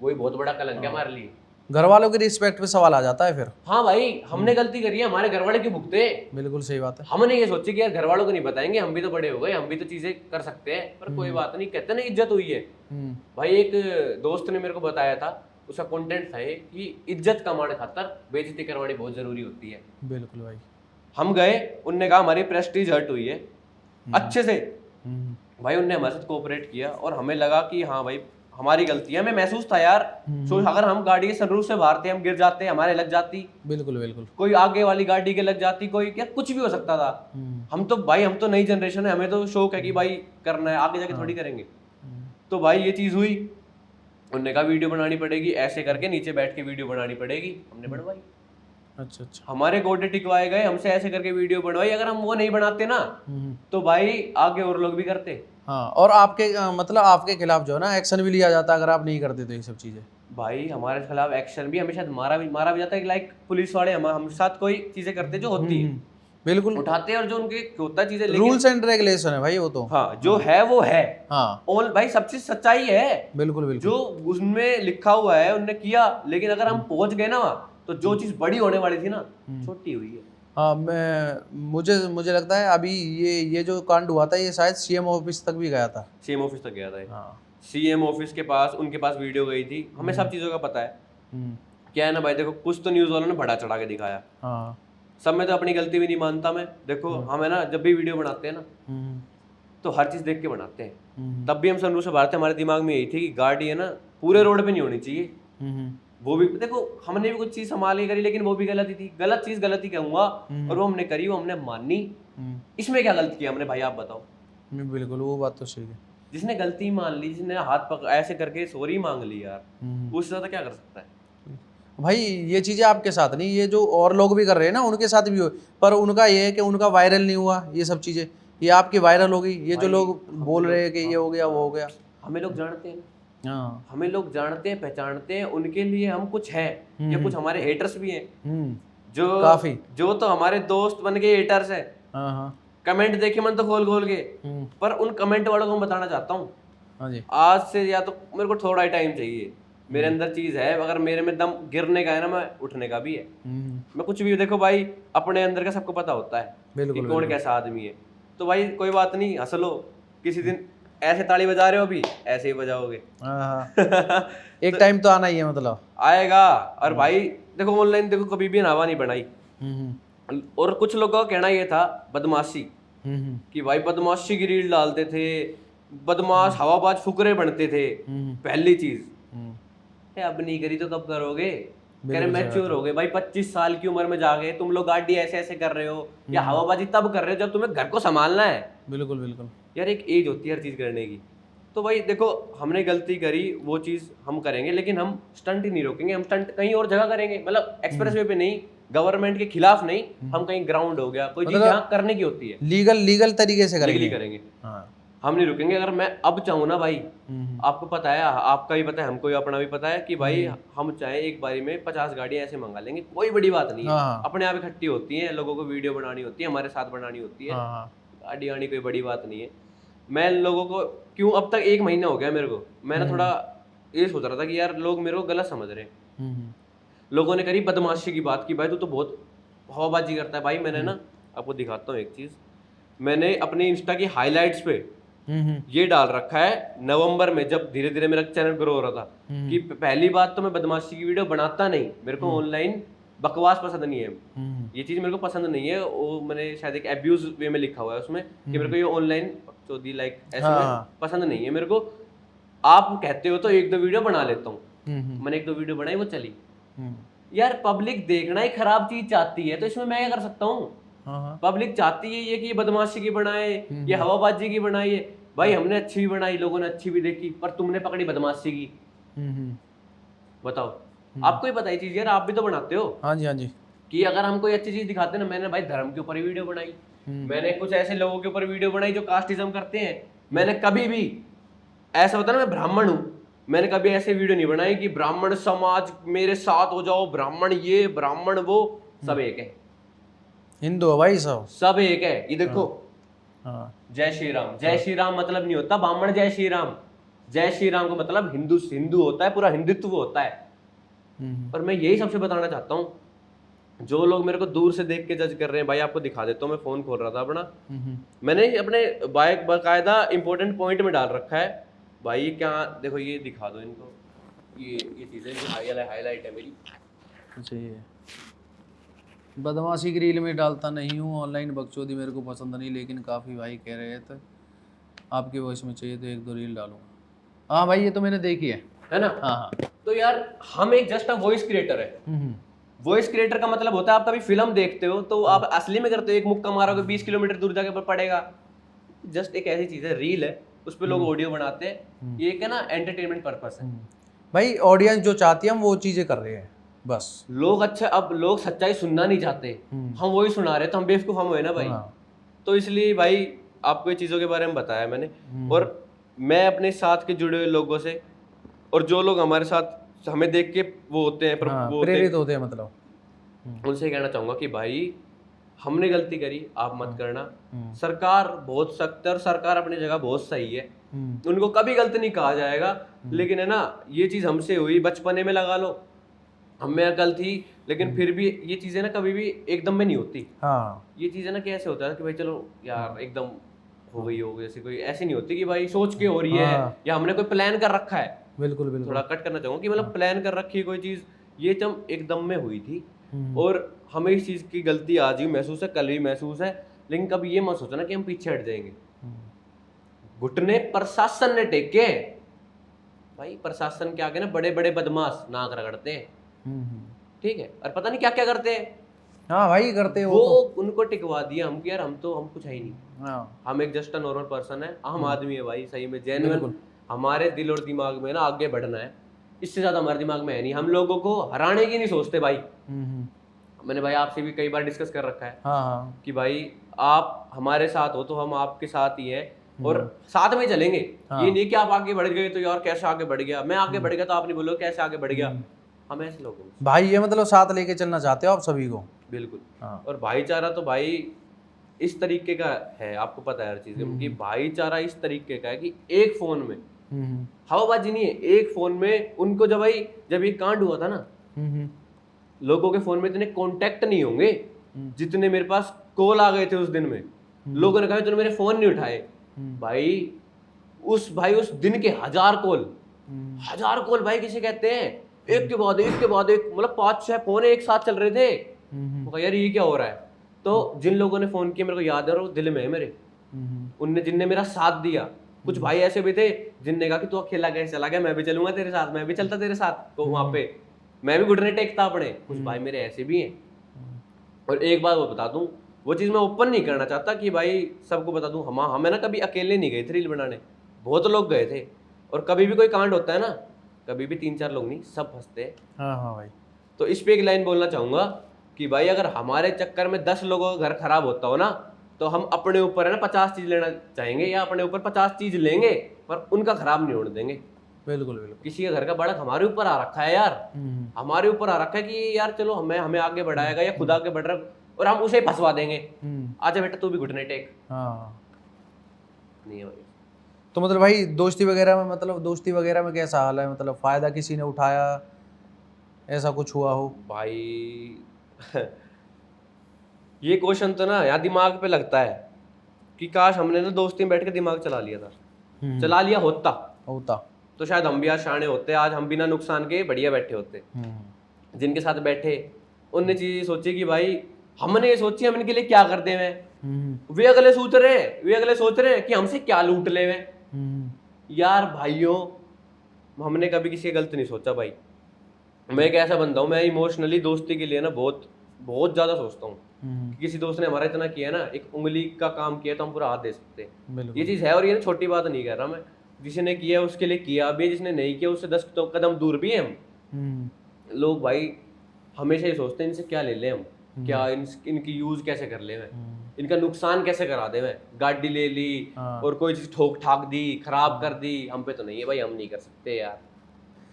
वही बहुत बड़ा कलंक है हमारे लिए। घर वालों की रिस्पेक्ट पे सवाल आ जाता है फिर। हाँ भाई, हमने गलती करी है, हमारे घर वाले क्यों भुगते। बिल्कुल सही बात है। हमने ये सोची कि यार घर वालों को नहीं बताएंगे, हम भी तो बड़े हो गए, हम भी तो चीजें कर सकते हैं, पर कोई बात नहीं, कहते ना इज्जत हुई है। भाई एक दोस्त ने मेरे को बताया था, उसका कंटेंट था ये कि इज्जत कमाने खातर बेइज्जती करवानी बहुत जरूरी होती है। बिल्कुल भाई। हम गए, उनने कहा हमारी प्रेस्टीज हर्ट हुई है अच्छे से। भाई उनने हमारे साथ कोऑपरेट किया और हमें लगा कि हाँ भाई हमारी गलती है, हमें महसूस था यार। सो अगर हम गाड़ी के सनरूफ से बाहर थे, हम गिर जाते, हमारे लग जाती, बिल्कुल बिल्कुल। कोई आगे वाली गाड़ी के लग जाती, कोई क्या कुछ भी हो सकता था। हम तो भाई, हम तो नई जनरेशन है, हमें तो शौक है कि भाई करना है, आगे जाके थोड़ी करेंगे। तो भाई ये चीज हुई, उन्होंने कहा वीडियो बनानी पड़ेगी, ऐसे करके नीचे बैठ के वीडियो बनानी पड़ेगी, हमने बनवाई। अच्छा अच्छा। हमारे गोडे टिकवाए गए, हमसे ऐसे करके वीडियो बनवाई। अगर हम वो नहीं बनाते ना तो भाई आगे और लोग भी करते। हाँ, और आपके मतलब आपके खिलाफ जो है ना एक्शन भी लिया जाता अगर आप नहीं करते तो ये सब चीजें। भाई हमारे खिलाफ एक्शन भी हमेशा मारा भी जाता है। लाइक पुलिस वाले हम साथ कोई चीजें करते जो होती है, बिल्कुल उठाते हैं और जो उनके होता है चीजें, रूल्स एंड रेगुलेशन है भाई वो तो। हाँ जो है वो है। हाँ ऑन भाई सब चीज सच्चाई है, बिल्कुल बिल्कुल। जो उसमें लिखा हुआ है उनने किया। लेकिन अगर हम पहुंच गए ना तो जो चीज बड़ी होने वाली थी ना, छोटी हुई है। हाँ, मुझे लगता है अभी ये जो कांड हुआ था ये शायद सीएम ऑफिस तक भी गया था। सीएम ऑफिस तक गया था। हाँ। सीएम ऑफिस के पास, उनके पास वीडियो गई थी। हमें सब चीजों का पता है। क्या है ना भाई, देखो कुछ तो न्यूज वालों ने बढ़ा चढ़ा के दिखाया। हाँ। सब में तो अपनी गलती भी नहीं मानता मैं। देखो हम है ना, जब भी वीडियो बनाते हैं ना तो हर चीज देख के बनाते हैं। तब भी हम सनरूफ से बाहर थे, हमारे दिमाग में यही थी कि गाड़ी है ना पूरे रोड पे नहीं होनी चाहिए। वो भी देखो, हमने भी कुछ चीज संभाल के करी, लेकिन वो भी गलत ही थी। गलत चीज गलत ही कहूंगा, और वो हमने करी, वो हमने मानी। इसमें क्या गलत किया हमने भाई, आप बताओ। बिल्कुल, वो बात तो सही है। जिसने गलती मान ली, जिसने हाथ पकड़ ऐसे करके सॉरी मांग ली यार, उससे ज्यादा क्या कर सकता है भाई। ये चीजें आपके साथ नहीं, ये जो और लोग भी कर रहे हैं ना उनके साथ भी हो, पर उनका ये है कि उनका वायरल नहीं हुआ ये सब चीजें, ये आपकी वायरल होगी। ये जो लोग बोल रहे हैं कि ये हो गया वो हो गया, हमें लोग जानते हैं। हाँ, हमें लोग जानते हैं, पहचानते हैं, उनके लिए हम कुछ हैं, या कुछ हमारे हेटर्स भी हैं जो काफी, जो तो हमारे दोस्त बन गए हेटर्स हैं। हाँ हाँ कमेंट देखे मन तो खोल के, पर उन कमेंट वालों को मैं बताना चाहता हूँ, हाँ जी, आज से या तो मेरे को थोड़ा ही टाइम चाहिए। मेरे अंदर चीज है, अगर मेरे में दम गिरने का है ना, मैं उठने का भी है। मैं कुछ भी, देखो भाई अपने अंदर का सबको पता होता है कि कौन कैसा आदमी है। तो भाई कोई बात नहीं, हंस लो। किसी दिन ऐसे ताली बजा रहे हो, अभी ऐसे ही बजाओगे। एक टाइम तो आना ही है, मतलब आएगा। और भाई देखो ऑनलाइन देखो कभी भी हवा नहीं बनाई। और कुछ लोगों का कहना ये था बदमाशी, कि भाई बदमाशी की रील डालते थे, बदमाश हवाबाज फुकरे बनते थे। पहली चीज अब नहीं करी तो कब करोगे? कह रहे मैच्योर हो गए भाई, 25 साल की उम्र में जा गए तुम लोग, गाड़ी ऐसे ऐसे कर रहे हो या हवाबाजी तब कर रहे हो जब तुम्हें घर को संभालना है। बिल्कुल बिल्कुल यार एक एज होती है हर चीज करने की। तो भाई देखो हमने गलती करी, वो चीज हम करेंगे, लेकिन हम स्टंट ही नहीं रोकेंगे। हम स्टंट कहीं और जगह करेंगे, मतलब एक्सप्रेसवे पे नहीं, गवर्नमेंट के खिलाफ नहीं। हम कहीं ग्राउंड हो गया, कोई चीज जहाँ करने की होती है लीगल तरीके से करेंगे। हम नहीं रुकेंगे। अगर मैं अब चाहूँ ना भाई, आपको पता है, आपका भी पता है, हमको भी अपना भी पता है कि भाई हम चाहे एक बारी में 50 गाड़ियां ऐसे मंगा लेंगे, कोई बड़ी बात नहीं है। अपने आप इकट्ठी होती हैं, लोगों को वीडियो बनानी होती है, हमारे साथ बनानी होती है, गाड़ी आनी कोई बड़ी बात नहीं है। मैं लोगों को क्यों, अब तक 1 महीना हो गया मेरे को, मैं ना थोड़ा ये सोच रहा था कि यार लोग मेरे को गलत समझ रहे हैं। लोगों ने करी बदमाशी की बात की, भाई तू तो बहुत हवाबाजी करता है। भाई मैंने ना आपको दिखाता हूँ एक चीज, मैंने अपने इंस्टा की हाईलाइट्स पे ये डाल रखा है नवंबर में, जब धीरे धीरे मेरा चैनल ग्रो हो रहा था, कि पहली बात तो मैं बदमाशी की वीडियो बनाता नहीं, मेरे को ऑनलाइन बकवास पसंद नहीं है। ये चीज मेरे को पसंद नहीं है। वो मैंने शायद एक अब्यूज वे में लिखा हुआ है उसमें कि मेरे को ये ऑनलाइन चौधरी लाइक ऐसे पसंद नहीं है मेरे को। आप कहते हो तो 1-2 वीडियो बना लेता हूँ, मैंने 1-2 वीडियो बनाई, वो चली। यार पब्लिक देखना ही खराब चीज चाहती है, तो इसमें मैं क्या कर सकता हूँ? पब्लिक चाहती है ये कि ये बदमाशी की बनाए, ये हवाबाजी की बनाई है। भाई हमने अच्छी भी बनाई, लोगों ने अच्छी भी देखी, पर तुमने पकड़ी बदमाशी की। बताओ, आपको ही पता है चीज यार, आप भी तो बनाते हो। हाँ जी हाँ जी। कि अगर हम कोई अच्छी चीज दिखाते ना, मैंने भाई धर्म के ऊपर ही वीडियो बनाई, मैंने कुछ ऐसे लोगों के ऊपर वीडियो बनाई जो कास्टिज्म करते हैं। मैंने कभी भी ऐसा होता ना, मैं ब्राह्मण हूँ, मैंने कभी ऐसे वीडियो नहीं बनाई कि ब्राह्मण समाज मेरे साथ हो जाओ, ब्राह्मण ये ब्राह्मण वो, सब एक है। हिंदू है भाई, सब एक है। ये देखो, जय श्री राम, जय श्री राम मतलब नहीं होता ब्राह्मण जय श्री राम। जय श्री राम का मतलब हिंदू होता है, पूरा हिंदुत्व होता है। और मैं यही सबसे बताना चाहता हूँ, जो लोग मेरे को दूर से देख के जज कर रहे हैं, भाई आपको दिखा देता हूँ, मैं फोन खोल रहा था अपना, मैंने अपने बाइक बाकायदा इंपॉर्टेंट पॉइंट में डाल रखा है भाई, ये क्या देखो, ये दिखा दो इनको, ये चीजें हाईलाइट है मेरी। अच्छा, ये बदमाशी की रील में डालता नहीं हूँ, ऑनलाइन बकचोदी मेरे को पसंद नहीं, लेकिन काफ़ी भाई कह रहे थे आपकी वॉइस में चाहिए तो 1-2 रील डालूंगा। हाँ भाई, ये तो मैंने देखी है ना। हाँ हाँ। तो यार हम एक जस्ट वॉइस क्रिएटर है। वॉइस क्रिएटर का मतलब होता है आप कभी फिल्म देखते हो तो आप असली में करते हो, एक मुक्का मारोगे 20 किलोमीटर दूर जाके पर पड़ेगा। जस्ट एक ऐसी चीज है, रील है, उस पर लोग ऑडियो बनाते हैं, ये एक है ना एंटरटेनमेंट पर्पस है। भाई ऑडियंस जो चाहती है हम वो चीज़ें कर रहे हैं बस। लोग अच्छा, अब लोग सच्चाई सुनना नहीं चाहते, हम वही सुना रहे, तो हम बेवकूफ हम हुए ना भाई। तो इसलिए भाई आपको ये चीज़ों के बारे में बताया मैंने, और मैं अपने साथ के जुड़े हुए लोगों से, और जो लोग हमारे साथ हमें देख के वो होते हैं, वो प्रेरित होते हैं, मतलब उनसे कहना चाहूँगा कि भाई हमने गलती करी, आप मत करना। सरकार बहुत सख्त है और सरकार अपनी जगह बहुत सही है, उनको कभी गलत नहीं कहा जाएगा, लेकिन है ना ये चीज़ हमसे हुई बचपने में, लगा लो हम में अकल थी, लेकिन फिर भी ये चीज़ें ना कभी भी एकदम में नहीं होती। ये चीज़ें ना कैसे होता है कि भाई चलो यार एकदम हो गई जैसे कोई ऐसी नहीं होती कि भाई सोच के हो रही है या हमने कोई प्लान कर रखा है। बिल्कुल बिल्कुल, थोड़ा कट करना चाहूँगा कि मतलब प्लान कर रखी है कोई चीज़, ये चम एकदम में हुई थी, और हमें इस चीज़ की गलती आज भी महसूस है, कल भी महसूस है, लेकिन कभी ये मत सोचना कि हम पीछे हट जाएंगे। घुटने प्रशासन ने टेके, भाई प्रशासन के आगे ना बड़े बड़े बदमाश नाक रगड़ते हैं, ठीक है, और पता नहीं क्या क्या करते हैं। हाँ भाई करते हो वो तो। उनको टिकवा दिया हम कि यार हम कुछ है ही नहीं, हम एक जस्ट नॉर्मल पर्सन है, आम आदमी है भाई, सही में जेन्युइन। हमारे दिल और दिमाग में ना आगे बढ़ना है, इससे ज्यादा हमारे दिमाग में है नहीं, हम लोगों को हराने की नहीं सोचते भाई। मैंने भाई आपसे भी कई बार डिस्कस कर रखा है कि भाई आप हमारे साथ हो तो हम आपके साथ ही हैं, और साथ में चलेंगे। ये नहीं कि आप आगे बढ़ गए तो यार कैसे आगे बढ़ गया, मैं आगे बढ़ गया तो आप नहीं बोलो कैसे आगे बढ़ गया, हम ऐसे लोग हैं भाई। ये मतलब साथ लेके चलना चाहते हो आप सभी को। बिल्कुल। और भाईचारा तो भाई इस तरीके का है, आपको पता है हर चीज कि भाईचारा इस तरीके का है कि एक फोन में हवाबाजी नहीं है, एक फोन में उनको जब ये कांड हुआ था ना, लोगों के फोन में इतने कांटेक्ट नहीं होंगे जितने मेरे पास कॉल आ गए थे उस दिन में। लोगों ने कहा तूने मेरे फोन नहीं उठाए, भाई उस दिन के 1000 कॉल भाई किसे कहते हैं, एक के बाद एक, मतलब 5-6 फोन एक साथ चल रहे थे। तो यार ये क्या हो रहा है। तो जिन लोगों ने फोन किया मेरे को याद है, और वो दिल में है मेरे, जिनने मेरा साथ दिया। कुछ भाई ऐसे भी थे जिनने कहा कि तू अकेला कैसे चला गया, मैं भी चलूंगा तेरे साथ, मैं भी चलता तेरे साथ, तो वहां पे मैं भी घुटने टेकता अपने। कुछ भाई मेरे ऐसे भी हैं। और एक बात वो बता दूं, वो चीज मैं ओपन नहीं करना चाहता कि भाई सबको बता दूं, हमें ना कभी अकेले नहीं गए थे रील बनाने, बहुत लोग गए थे। और कभी भी कोई कांड होता है ना, कभी भी 3-4 लोग नहीं, सब फंसते हैं। हाँ भाई। तो इस पे एक लाइन बोलना चाहूंगा कि भाई अगर हमारे चक्कर में 10 लोगों का घर खराब होता हो ना, तो हम अपने ऊपर है ना 50 चीज लेना चाहेंगे, या अपने ऊपर 50 चीज लेंगे, पर उनका खराब नहीं होने देंगे। बिल्कुल बिल्कुल। किसी के घर का बड़क हमारे ऊपर आ रखा है यार, हमारे ऊपर आ रखा है कि यार चलो हमें आगे बढ़ाएगा या खुद आगे बढ़ रहा, और हम उसे फंसवा देंगे। आजा बेटा तू भी घुटने टेक। नहीं है भाई। तो मतलब भाई दोस्ती वगैरह में कैसा हाल है, मतलब फायदा किसी ने उठाया, ऐसा कुछ हुआ हो भाई? ये क्वेश्चन तो ना यार दिमाग पे लगता है कि काश हमने ना दोस्ती में बैठ के दिमाग चला लिया था, चला लिया होता तो शायद हम भी आज शाणे होते, आज हम बिना नुकसान के बढ़िया बैठे होते। जिनके साथ बैठे उनने चीज सोची कि भाई हमने ये सोची हम इनके लिए क्या कर दे, वे अगले सोच रहे कि हमसे क्या लूट ले। यार भाइयों, हमने कभी किसी गलत नहीं सोचा भाई। मैं एक ऐसा बंदा हूँ, मैं इमोशनली दोस्ती के लिए ना बहुत बहुत ज्यादा सोचता हूँ। किसी दोस्त ने हमारा इतना किया ना, एक उंगली का काम किया तो हम पूरा हाथ दे सकते हैं, ये चीज है। और ये छोटी बात नहीं कह रहा मैं, जिसने किया उसके लिए किया भी, जिसने नहीं किया उससे 10 कदम दूर भी है हम। लोग भाई हमेशा ही सोचते हैं इनसे क्या ले लें हम, क्या इनकी यूज कैसे कर ले, इनका नुकसान कैसे करा दे। मैं गाड़ी ले ली और कोई चीज ठोक ठाक दी, खराब कर दी, हम पे तो नहीं है भाई, हम नहीं कर सकते यार।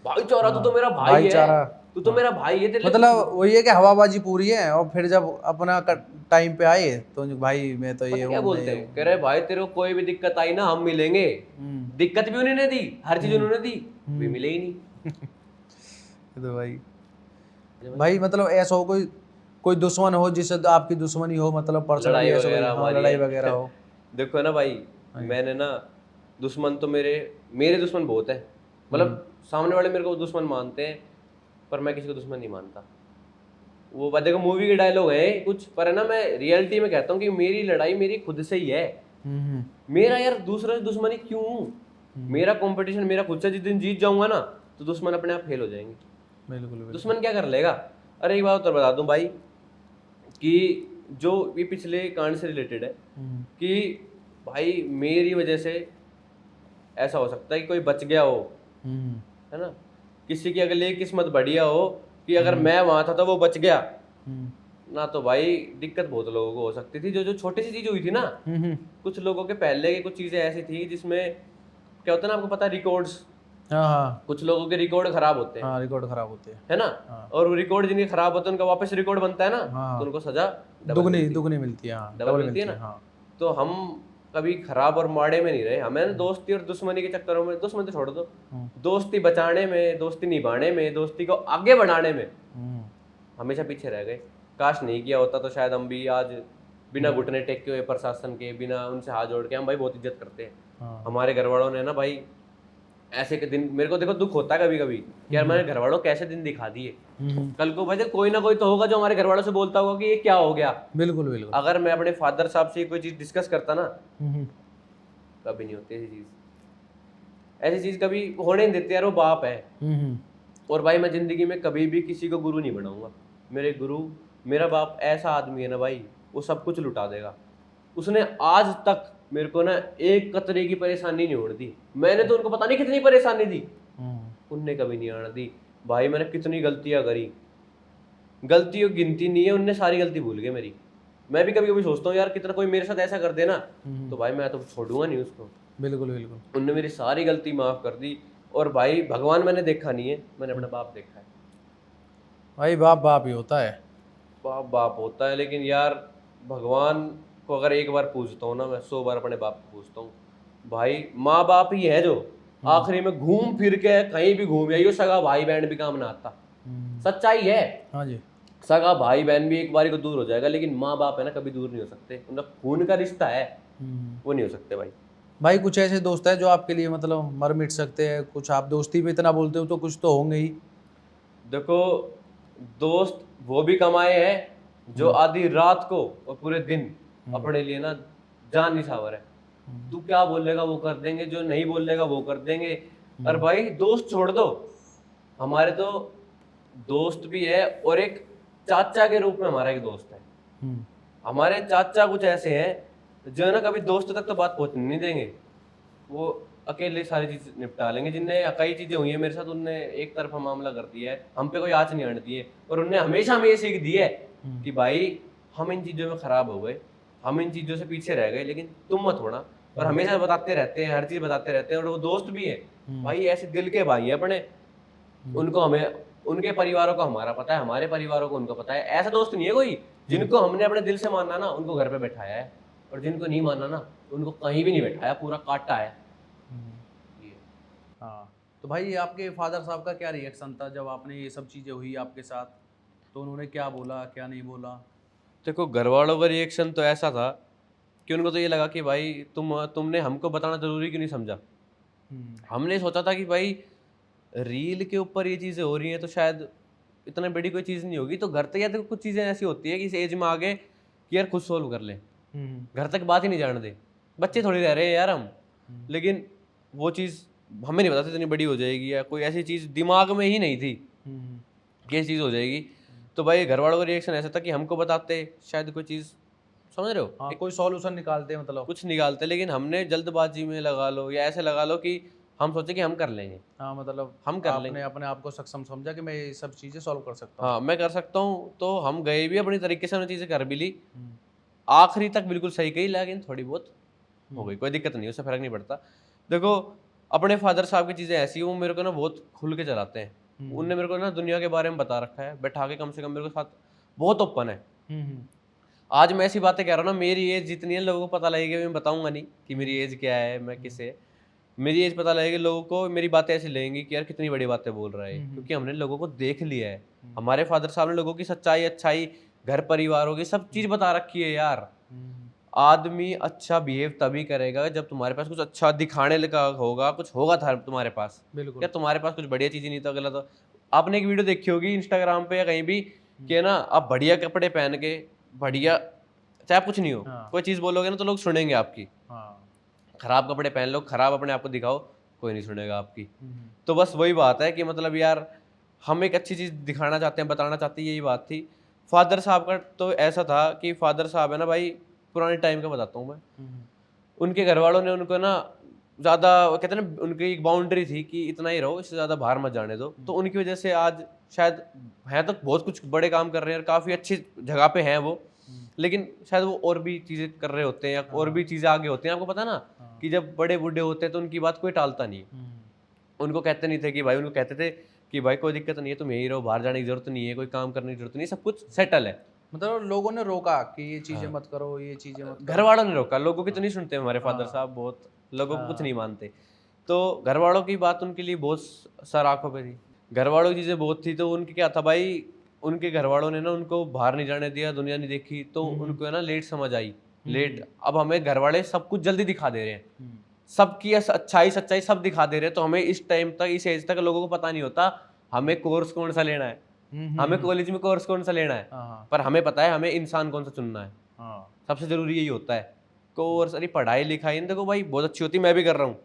भाईचारा, तू तो मेरा भाई है, तू तो मेरा भाई है। मतलब वही है कि हवाबाजी पूरी है, और फिर जब अपना टाइम पे आए तो भाई मैं तो ये क्या बोलते हैं, कह रहे भाई तेरे को कोई भी दिक्कत आई ना हम मिलेंगे। दिक्कत भी उन्होंने दी, हर चीज उन्होंने दी, भी मिले ही नहीं। तो भाई भाई मतलब ऐसा हो कोई कोई दुश्मन हो जिससे तो आपकी दुश्मनी हो, मतलब पर्सनली लड़ाई ऐसा कोई, वगैरह हाँ, हमारी लड़ाई है। वगैरह हो। देखो ना भाई, मैंने ना दुश्मन तो मेरे दुश्मन बहुत है, मतलब सामने वाले मेरे को दुश्मन मानते हैं, पर मैं किसी को दुश्मन नहीं मानता। वो बात देखो, मूवी के डायलॉग है कुछ, पर है ना, मैं रियलिटी में कहता हूँ कि मेरी लड़ाई मेरी खुद से ही है। मेरा यार दूसरे से दुश्मनी क्यों? मेरा कंपटीशन मेरा खुद से। जिस दिन जीत जाऊंगा ना, तो दुश्मन अपने आप फेल हो जाएंगे। बिल्कुल बिल्कुल। दुश्मन क्या कर लेगा? अरे एक बात तो बता दूं भाई, कि जो ये पिछले कांड से रिलेटेड है, कि भाई मेरी वजह से ऐसा हो सकता है कि कोई बच गया हो, है ना, किसी की अगली किस्मत बढ़िया हो कि अगर मैं वहां था तो वो बच गया ना, तो भाई दिक्कत बहुत लोगों को हो सकती थी। जो जो छोटी सी चीज हुई थी ना, कुछ लोगों के पहले की कुछ चीजें ऐसी थी जिसमें क्या होता है ना, आपको पता है, रिकॉर्ड्स, हाँ कुछ लोगों के रिकॉर्ड खराब होते हैं, हाँ, रिकॉर्ड खराब होते हैं, है ना, हाँ। और वो रिकॉर्ड जिनके खराब होते हैं उनका वापस रिकॉर्ड बनता है ना, हाँ, तो उनको सजा दुगनी मिलती है, हाँ, डबल मिलती है ना। हाँ। तो हम कभी खराब और माड़े में नहीं रहे। हमें ना दोस्ती और दुश्मनी के चक्करों में, दुश्मनी तो छोड़ दो, दोस्ती बचाने में, दोस्ती निभाने में, दोस्ती को आगे बढ़ाने में हमेशा पीछे रह गए। काश नहीं किया होता तो शायद हम भी आज बिना घुटने टेके हुए प्रशासन के, बिना उनसे हाथ जोड़ के, हम भाई बहुत इज्जत करते हैं। हमारे घर वालों ने ना भाई ऐसे के दिन, मेरे को देखो दुख होता है कभी कभी कि यार मैंने घर वालों कैसे दिन दिखा दिए। कल को भाई कोई ना कोई तो होगा जो हमारे घर वालों से बोलता होगा कि ये क्या हो गया। बिल्कुल बिल्कुल। अगर मैं अपने फादर साहब से कोई चीज डिस्कस करता ना, कभी नहीं होती ऐसी चीज। ऐसी चीज कभी होने नहीं देते यार, वो बाप है। और भाई मैं जिंदगी में कभी भी किसी को गुरु नहीं बनाऊंगा। मेरे गुरु, मेरा बाप ऐसा आदमी है ना भाई, वो सब कुछ लुटा देगा। उसने आज तक मेरे को ना एक कतरे की परेशानी नहीं होने दी। मैंने तो उनको पता नहीं कितनी परेशानी दी, उनने कभी नहीं आने दी। भाई मैंने कितनी गलतियां करी, गलतियों की गिनती नहीं है, उनने सारी गलती भूल गए मेरी। मैं भी कभी कभी सोचता हूँ यार, कितना कोई मेरे साथ ऐसा कर देना तो भाई मैं तो छोड़ूंगा नहीं उसको। बिल्कुल बिल्कुल। उनने मेरी सारी गलती माफ कर दी। और भाई भगवान मैंने देखा नहीं है, मैंने अपना बाप देखा है। भाई बाप बाप ही होता है। बाप बाप होता है, लेकिन यार भगवान को अगर एक बार पूछता हूँ ना, मैं 100 बार अपने बाप को पूछता हूँ। भाई माँ बाप ही है जो आखिरी में घूम फिर के कहीं भी घूम आइयो, सगा भाई बहन भी काम ना आता। सच्चाई है। हाँ जी। सगा भाई बहन भी एक बारी को दूर हो जाएगा, लेकिन माँ बाप है ना, कभी दूर नहीं हो सकते। उनका खून का रिश्ता है, वो नहीं हो सकते भाई। भाई कुछ ऐसे दोस्त हैं जो आपके लिए मतलब मर मिट सकते हैं, कुछ आप दोस्ती पे इतना बोलते हो तो कुछ तो होंगे ही। देखो, दोस्त वो भी कमाए हैं जो आधी रात को और पूरे दिन अपने लिए ना जान निछावर है। तू क्या बोलेगा वो कर देंगे, जो नहीं बोलेगा वो कर देंगे। और भाई दोस्त छोड़ दो, हमारे तो दोस्त भी है, और एक चाचा के रूप में हमारा एक दोस्त है। हमारे चाचा कुछ ऐसे हैं जो है ना, कभी दोस्त तक तो बात पहुंचने नहीं देंगे, वो अकेले सारी चीज निपटा लेंगे। जिनने कई चीजें हुई है मेरे साथ, उनने एक तरफा मामला कर दिया है, हम पे कोई आँच नहीं आने दी है। और उनने हमेशा हमें ये सीख दी है कि भाई हम इन चीजों में खराब हो गए, हम इन चीजों से पीछे रह गए, लेकिन तुम मत होना। और हमेशा बताते रहते हैं, हर चीज बताते रहते हैं। और वो दोस्त भी है भाई, ऐसे दिल के भाई है अपने। उनको हमें, उनके परिवारों को हमारा पता है, हमारे परिवारों को उनको पता है। ऐसा दोस्त नहीं है कोई। जिनको हमने अपने दिल से मानना ना, उनको घर पे बैठाया है, और जिनको नहीं मानना ना, उनको कहीं भी नहीं बैठाया, पूरा काटा है। हाँ, तो भाई आपके फादर साहब का क्या रिएक्शन था जब आपने ये सब चीज़ें हुई आपके साथ? तो उन्होंने क्या बोला, क्या नहीं बोला? देखो, घर वालों का रिएक्शन तो ऐसा था कि उनको तो ये लगा कि भाई तुमने हमको बताना जरूरी क्यों नहीं समझा। हमने सोचा था कि भाई रील के ऊपर ये चीज़ें हो रही हैं तो शायद इतना बड़ी कोई चीज़ नहीं होगी। तो घर तक या तो कुछ चीज़ें ऐसी होती है कि इस एज में आगे कि यार खुद सोल्व कर लें, घर तक बात ही नहीं जाने दे, बच्चे थोड़ी रह रहे हैं यार हम। लेकिन वो चीज़ हमें नहीं पता था इतनी बड़ी हो जाएगी, या कोई ऐसी चीज़ दिमाग में ही नहीं थी कि ये चीज़ हो जाएगी। तो भाई घर वालों का रिएक्शन ऐसा था कि हमको बताते शायद कोई चीज़, समझ रहे हो, हाँ, कोई सॉल्यूशन निकालते मतलब। कुछ निकालते। लेकिन हमने जल्दबाजी में लगा लो या ऐसे लगा लो कि हम सोचे कि हम कर लेंगे। हाँ, मतलब हम कर आपने अपने आप को सक्षम समझा कि मैं ये सब चीज़ें सॉल्व कर सकता हूँ। हाँ, मैं कर सकता हूँ। तो हम गए भी अपनी तरीके से, हमने चीज़ें कर भी ली, आखिरी तक बिल्कुल सही कही, लेकिन थोड़ी बहुत हो गई, कोई दिक्कत नहीं, उससे फर्क नहीं पड़ता। देखो, अपने फादर साहब की चीज़ें ऐसी, वो मेरे को ना बहुत खुल के चलाते हैं। उनने मेरे को ना दुनिया के बारे में बता रखा है, बैठा के कम से कम मेरे को साथ बहुत ओपन है। आज मैं ऐसी बातें कह रहा हूँ ना, मेरी एज जितनी है लोगों को पता लगेगी, मैं बताऊंगा नहीं कि मेरी एज क्या है, मैं किसे, मेरी एज पता लगेगी, लोगों को मेरी बातें ऐसी लगेंगी कि यार कितनी बड़ी बातें बोल रहा है, हम्म। क्योंकि हमने लोगों को देख लिया है। हमारे फादर साहब ने लोगों की सच्चाई अच्छाई, घर परिवारों की सब चीज बता रखी है यार। आदमी अच्छा बिहेव तभी करेगा जब तुम्हारे पास कुछ अच्छा दिखाने लगा होगा, कुछ होगा था तुम्हारे पास। बिल्कुल। क्या तुम्हारे पास कुछ बढ़िया चीज ही नहीं था, गलत तो आपने एक वीडियो देखी होगी इंस्टाग्राम पे या कहीं भी कि है ना, आप बढ़िया कपड़े पहन के बढ़िया, चाहे कुछ नहीं हो, हाँ। कोई चीज बोलोगे ना तो लोग सुनेंगे आपकी। हाँ। खराब कपड़े पहन लो, खराब अपने आप को दिखाओ, कोई नहीं सुनेगा आपकी। हम्म। तो बस वही बात है कि मतलब यार हम एक अच्छी चीज दिखाना चाहते हैं, बताना चाहते हैं, यही बात थी। फादर साहब का तो ऐसा था कि फादर साहब है ना भाई, पुराने टाइम का बताता हूँ मैं। उनके घर वालों ने उनको ना ज़्यादा, कहते हैं ना, उनकी एक बाउंड्री थी कि इतना ही रहो, इससे ज़्यादा बाहर मत जाने दो। तो उनकी वजह से आज शायद हैं तो बहुत कुछ बड़े काम कर रहे हैं और काफ़ी अच्छी जगह पे हैं वो, लेकिन शायद वो और भी चीज़ें कर रहे होते हैं या और भी चीज़ें आगे होती हैं। आपको पता ना कि जब बड़े बूढ़े होते हैं तो उनकी बात कोई टालता नहीं है। उनको कहते नहीं थे कि भाई, उनको कहते थे कि भाई कोई दिक्कत नहीं है, तुम यहीं रहो, बाहर जाने की जरूरत नहीं है, कोई काम करने की जरूरत नहीं है, सब कुछ सेटल है। मतलब लोगों ने रोका कि ये चीजें मत करो, ये चीजें मत घर करो। वालों ने रोका, लोगों की तो नहीं सुनते हमारे फादर साहब, बहुत लोगों को कुछ नहीं मानते। तो घर वालों की बात उनके लिए बहुत सर आंखों पे थी, घर वालों की चीज़ें बहुत थी। तो उनके क्या था भाई, उनके घर वालों ने ना उनको बाहर नहीं जाने दिया, दुनिया नहीं देखी, तो उनको है ना लेट समझ आई, लेट। अब हमें घर वाले सब कुछ जल्दी दिखा दे रहे हैं, सबकी अच्छाई सच्चाई सब दिखा दे रहे हैं। तो हमें इस टाइम तक, इस एज तक लोगों को पता नहीं होता हमें कोर्स कौन सा लेना है, हमें कॉलेज में कोर्स कौन सा लेना है, पर हमें पता है हमें इंसान कौन सा चुनना है। सबसे जरूरी यही होता है। कोर्स, अरे पढ़ाई लिखाई देखो भाई बहुत अच्छी होती है, मैं भी कर रहा हूँ,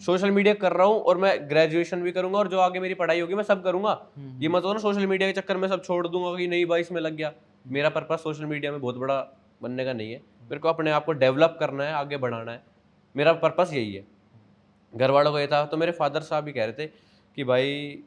सोशल मीडिया कर रहा हूँ, और मैं ग्रेजुएशन भी करूंगा, और जो आगे मेरी पढ़ाई होगी मैं सब करूंगा। ये मत हो ना सोशल मीडिया के चक्कर में सब छोड़ दूंगा कि नहीं भाई इसमें लग गया। मेरा पर्पस सोशल मीडिया में बहुत बड़ा बनने का नहीं है, मेरे को अपने आप को डेवलप करना है, आगे बढ़ाना है, मेरा पर्पस यही है। घर वालों को ये था। तो मेरे फादर साहब भी कह रहे थे कि भाई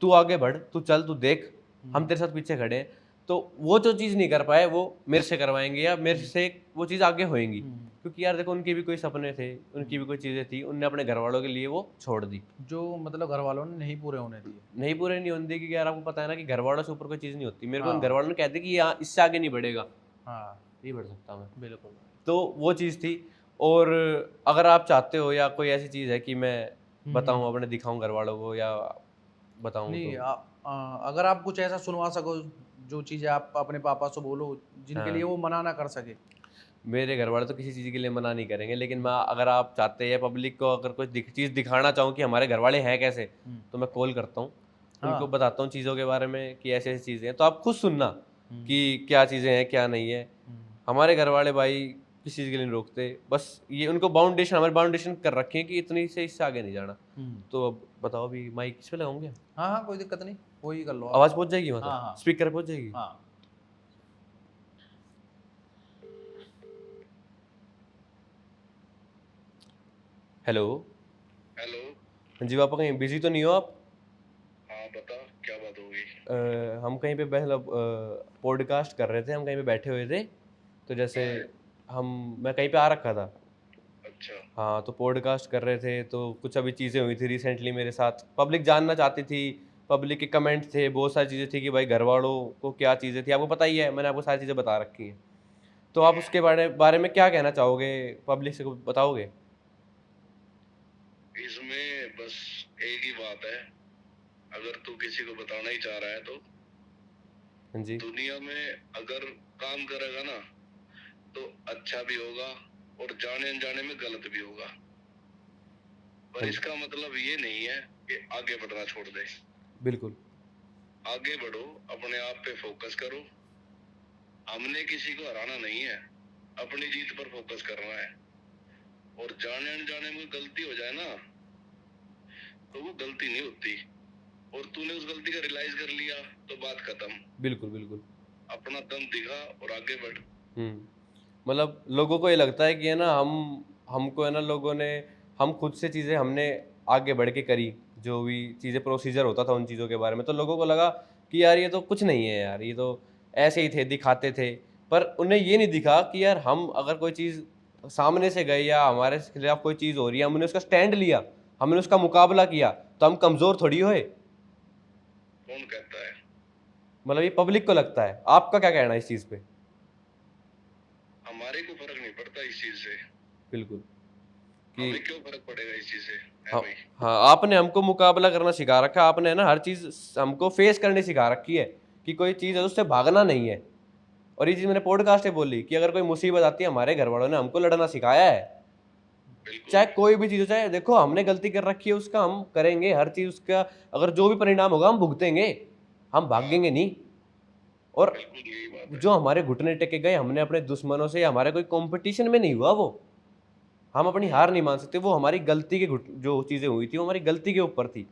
तू आगे बढ़, तू चल, तू देख, हम तेरे साथ पीछे खड़े हैं। तो वो जो चीज़ नहीं कर पाए वो मेरे से करवाएंगे, या मेरे से वो चीज़ आगे होएंगी। क्योंकि यार देखो, उनके भी कोई सपने थे, उनकी भी कोई चीज़ें थी, उनने अपने घर वालों के लिए वो छोड़ दी, जो मतलब घर वालों ने नहीं पूरे होने दिए। नहीं पूरे नहीं होने दी। क्योंकि यार आपको पता है ना कि घर वालों से ऊपर कोई चीज़ नहीं होती। मेरे को उन घर वालों ने कह दिया कि यहाँ इससे आगे नहीं बढ़ेगा, नहीं बढ़ सकता मैं। बिल्कुल। तो वो चीज़ थी। और अगर आप चाहते हो या कोई ऐसी चीज़ है कि मैं बताऊं, अपने दिखाऊं घर वालों को या बताऊं, नहीं, तो अगर आप कुछ ऐसा सुनवा सको, जो चीजें आप अपने पापा से बोलो जिनके लिए वो मना ना कर सके। मेरे घर वाले तो किसी चीज़ के लिए मना नहीं करेंगे, लेकिन मैं, अगर आप चाहते हैं पब्लिक को अगर कोई चीज़ दिखाना चाहूँ कि हमारे घर वाले हैं कैसे, तो मैं कॉल करता हूँ, उनको बताता हूँ चीज़ों के बारे में कि ऐसी ऐसी चीज़ें हैं। तो आप खुद सुनना कि क्या चीज़ें हैं क्या नहीं है। हमारे घर वाले भाई किसी चीज़ के लिए नहीं रोकते, बस ये उनको बाउंडेशन, हमारे बाउंडेशन कर रखे हैं कि इतनी से इससे आगे नहीं जाना। तो अब बताओ, अभी माइक किस पे लगाऊंगे? हाँ, कोई दिक्कत नहीं, वही कर लो आप। आवाज़ पहुंच जाएगी, मतलब हाँ। स्पीकर पहुंच जाएगी। हाँ। हेलो। हेलो। जी पापा, कहीं बिजी तो नहीं हो आप? हाँ बता, क्या बात हो गई? हम कहीं पे मतलब पॉडकास्ट कर रहे थे, हम कहीं पे बैठे हुए थे, तो जैसे मैं कहीं पे आ रखा था। अच्छा। हाँ, तो पॉडकास्ट कर रहे थे, तो कुछ अभी चीज़ें हुई थी रिसेंटली मेरे साथ, पब्लिक जानना चाहती थी, पब्लिक के कमेंट थे, बहुत सारी चीज़ें थी कि भाई घर वालों को क्या चीज़ें थी, आपको पता ही है, मैंने आपको सारी चीज़ें बता रखी हैं। तो आप उसके बारे में क्या कहना चाहोगे, पब्लिक से बताओगे? इसमें बस एक ही बात है, अगर तू किसी को बताना ही चाह रहा है तो हाँ जी। दुनिया में अगर काम करेगा ना तो अच्छा भी होगा और जाने अनजाने में गलत भी होगा, पर इसका मतलब ये नहीं है कि आगे बढ़ना छोड़ दे। बिल्कुल। आगे बढ़ो, अपने आप पे फोकस करो। हमने किसी को हराना नहीं है, अपनी जीत पर फोकस करना है। और जाने अनजाने में गलती हो जाए ना तो वो गलती नहीं होती, और तूने उस गलती का रियलाइज कर लिया तो बात खत्म। बिल्कुल बिल्कुल। अपना दम दिखा और आगे बढ़। मतलब लोगों को ये लगता है कि है ना, हमको है ना, लोगों ने, हम खुद से चीज़ें हमने आगे बढ़ के करी, जो भी चीज़ें प्रोसीजर होता था उन चीज़ों के बारे में, तो लोगों को लगा कि यार ये तो कुछ नहीं है यार, ये तो ऐसे ही थे, दिखाते थे। पर उन्हें ये नहीं दिखा कि यार हम अगर कोई चीज़ सामने से गए या हमारे खिलाफ कोई चीज़ हो रही है, हमने उसका स्टैंड लिया, हमने उसका मुकाबला किया, तो हम कमज़ोर थोड़ी हुए। कौन कहता है? मतलब ये पब्लिक को लगता है, आपका क्या कहना है इस चीज़ पे? हमारे को फर्क नहीं पड़ता इस चीज से। बिल्कुल। कि हमें क्यों फर्क पड़ेगा इस चीज से, है हाँ, भाई? हाँ आपने हमको मुकाबला करना सिखा रखा है, आपने ना हर चीज़ हमको फेस करनी सिखा रखी है कि कोई चीज़ है उससे भागना नहीं है। और ये चीज़ मैंने पॉडकास्ट में बोली कि अगर कोई मुसीबत आती है, हमारे घर वालों ने हमको लड़ना सिखाया है। बिल्कुल। चाहे कोई भी चीज़ हो, चाहे देखो हमने गलती कर रखी है उसका हम करेंगे हर चीज़, उसका अगर जो भी परिणाम होगा हम भुगतेंगे, हम भागेंगे नहीं। और बिल्कुल यही बात है। जो हमारे घुटने टेके गए, हमने अपने दुश्मनों से, हमारे कोई कंपटीशन में नहीं हुआ वो, हम अपनी हार नहीं मान सकते। वो हमारी गलती के जो चीज़ें हुई थी वो हमारी गलती के ऊपर थी।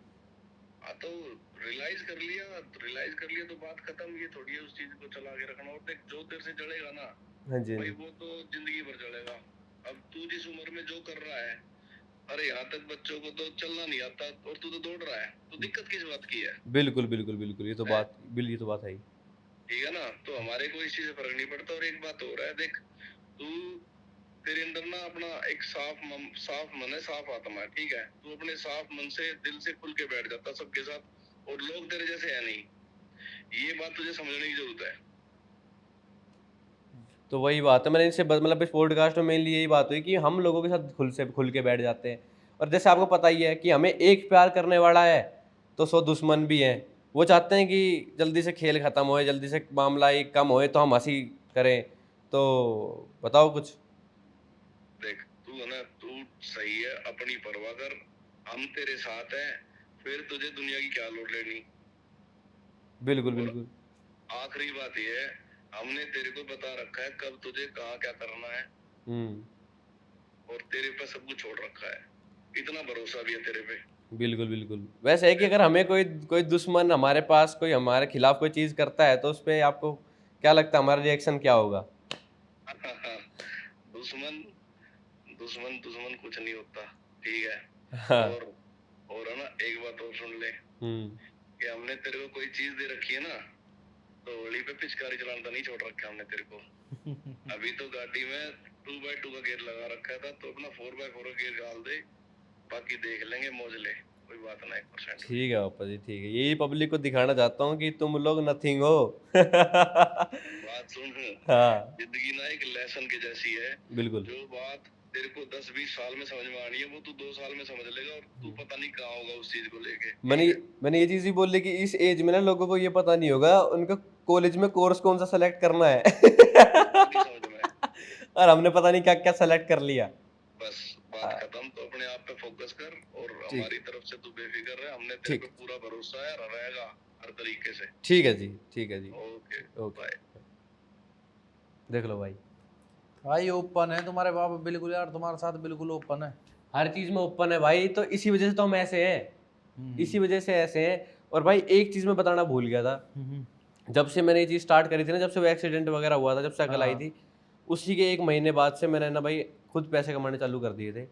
हाँ तो रियलाइज कर लिया तो बात खत्म। ये थोड़ी है उस चीज को चला के रखना। और देख, जो तेरे से जड़ेगा ना हाँ जी, हाँ भाई, जी। वो तो जिंदगी भर जड़ेगा। अब तू जिस उम्र में जो कर रहा है, अरे यहाँ तक बच्चों को तो चलना नहीं आता और तू तो दौड़ रहा है, तो दिक्कत किस बात की है? बिल्कुल बिल्कुल बिल्कुल, ये तो है? बात ये तो बात है ही। ठीक है ना? तो हमारे को इस चीज से फर्क नहीं पड़ता। और एक बात हो रहा है, देख तू, तेरे अंदर ना अपना एक साफ मन है, साफ आत्मा है, ठीक है? तू अपने साफ मन से, दिल से खुल के बैठ जाता सबके साथ, और लोग तेरे जैसे है नहीं। ये बात तुझे समझने की जरूरत है। तो वही बात है, मैंने इनसे मतलब इस पॉडकास्ट में मेनली यही बात हुई कि हम लोगों के साथ खुल के बैठ जाते हैं। और जैसे आपको पता ही है कि हमें एक प्यार करने वाला है तो 100 दुश्मन भी हैं। वो चाहते हैं कि जल्दी से खेल ख़त्म होए, जल्दी से मामला ही कम होए तो हम हंसी करें। तो बताओ कुछ। देख तू है ना, तू सही है, अपनी परवाह कर, हम तेरे साथ हैं, फिर तुझे दुनिया की क्या लोड लेनी। बिल्कुल और बिल्कुल। आखिरी बात ये है, हमने तेरे को बता रखा है कब तुझे कहाँ क्या करना है, और तेरे पे सब कुछ छोड़ रखा है। इतना भरोसा भी है तेरे पे। बिल्कुल बिल्कुल। वैसे है कि अगर हमें कोई कोई दुश्मन हमारे पास कोई हमारे खिलाफ कोई चीज़ करता है तो उस पर आपको क्या लगता है हमारा रिएक्शन क्या होगा? दुश्मन दुश्मन दुश्मन कुछ नहीं होता, ठीक है? हाँ। और है ना, एक बात और सुन ले कि हमने तेरे को कोई चीज दे रखी है ना, तो होली पे पिचकारी चलाना तो नहीं छोड़ रखा हमने तेरे को। अभी तो गाड़ी में 2x2 का गेयर लगा रखा था, तो अपना 4x4 का गेयर डाल दे, बाकी देख लेंगे, मौज ले, कोई बात ना। 1% ठीक है पापा जी, ठीक है, यही पब्लिक को दिखाना चाहता हूँ कि तुम लोग नथिंग हो। बात सुन, हाँ जिंदगी ना एक लेसन के जैसी है। बिल्कुल। जो बात तेरे को 10-20 साल में समझ में आनी है, वो तू 2 साल में समझ लेगा, और तू पता नहीं कहाँ होगा उस चीज को लेके। मैंने मैंने ये चीज़ भी बोल ली कि इस एज में ना लोगों को ये पता नहीं होगा उनको कॉलेज में कोर्स कौन सा सेलेक्ट करना है। नहीं समझ में। और हमने पता नहीं क्या क्या सेलेक्ट कर लिया। बस बात खत्म। तो अपने आप पे फोकस कर, और ठीक हमारी तरफ से तू बेफिक्र रहे, हमने तेरे ठीक पे पूरा भरोसा है, और रहेगा हर तरीके से। ठीक है जी, ठीक है जी। Okay okay, bye. देख लो भाई, भाई ओपन है तुम्हारे बाप बिल्कुल यार, तुम्हारे साथ बिल्कुल ओपन है। हर चीज़ में ओपन है भाई, तो इसी वजह से तो हम ऐसे हैं, इसी वजह से ऐसे हैं। और भाई एक चीज़ मैं बताना भूल गया था, जब से मैंने ये चीज़ स्टार्ट करी थी ना, जब से वो एक्सीडेंट वगैरह हुआ था, जब से अकल आई थी, उसी के 1 महीने बाद से मैंने ना भाई खुद पैसे कमाने चालू कर दिए थे।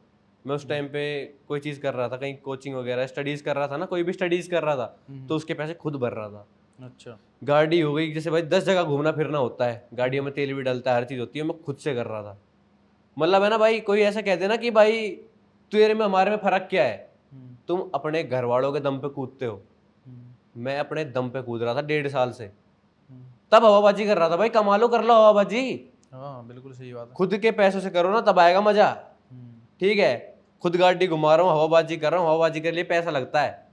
मैं उस टाइम पे कोई चीज़ कर रहा था, कहीं कोचिंग वगैरह स्टडीज़ कर रहा था ना, कोई भी स्टडीज़ कर रहा था, तो उसके पैसे खुद भर रहा था। अच्छा। गाड़ी हो गई, जैसे भाई 10 जगह घूमना फिरना होता है, गाड़ियों में तेल भी डलता है, हर चीज़ होती है, मैं खुद से कर रहा था। मतलब है ना भाई, कोई ऐसा कहते ना कि भाई तेरे में हमारे में फ़र्क क्या है, तुम अपने घर वालों के दम पे कूदते हो, मैं अपने दम पे कूद रहा था 1.5 साल से। तब हवाबाजी कर रहा था भाई, कमा लो, कर लो हवाबाजी, हाँ बिल्कुल सही बात है। खुद के पैसों से करो ना, तब आएगा मजा। ठीक है, खुद गाड़ी घुमा रहा हूँ, हवाबाजी कर रहा हूँ, हवाबाजी के लिए पैसा लगता है।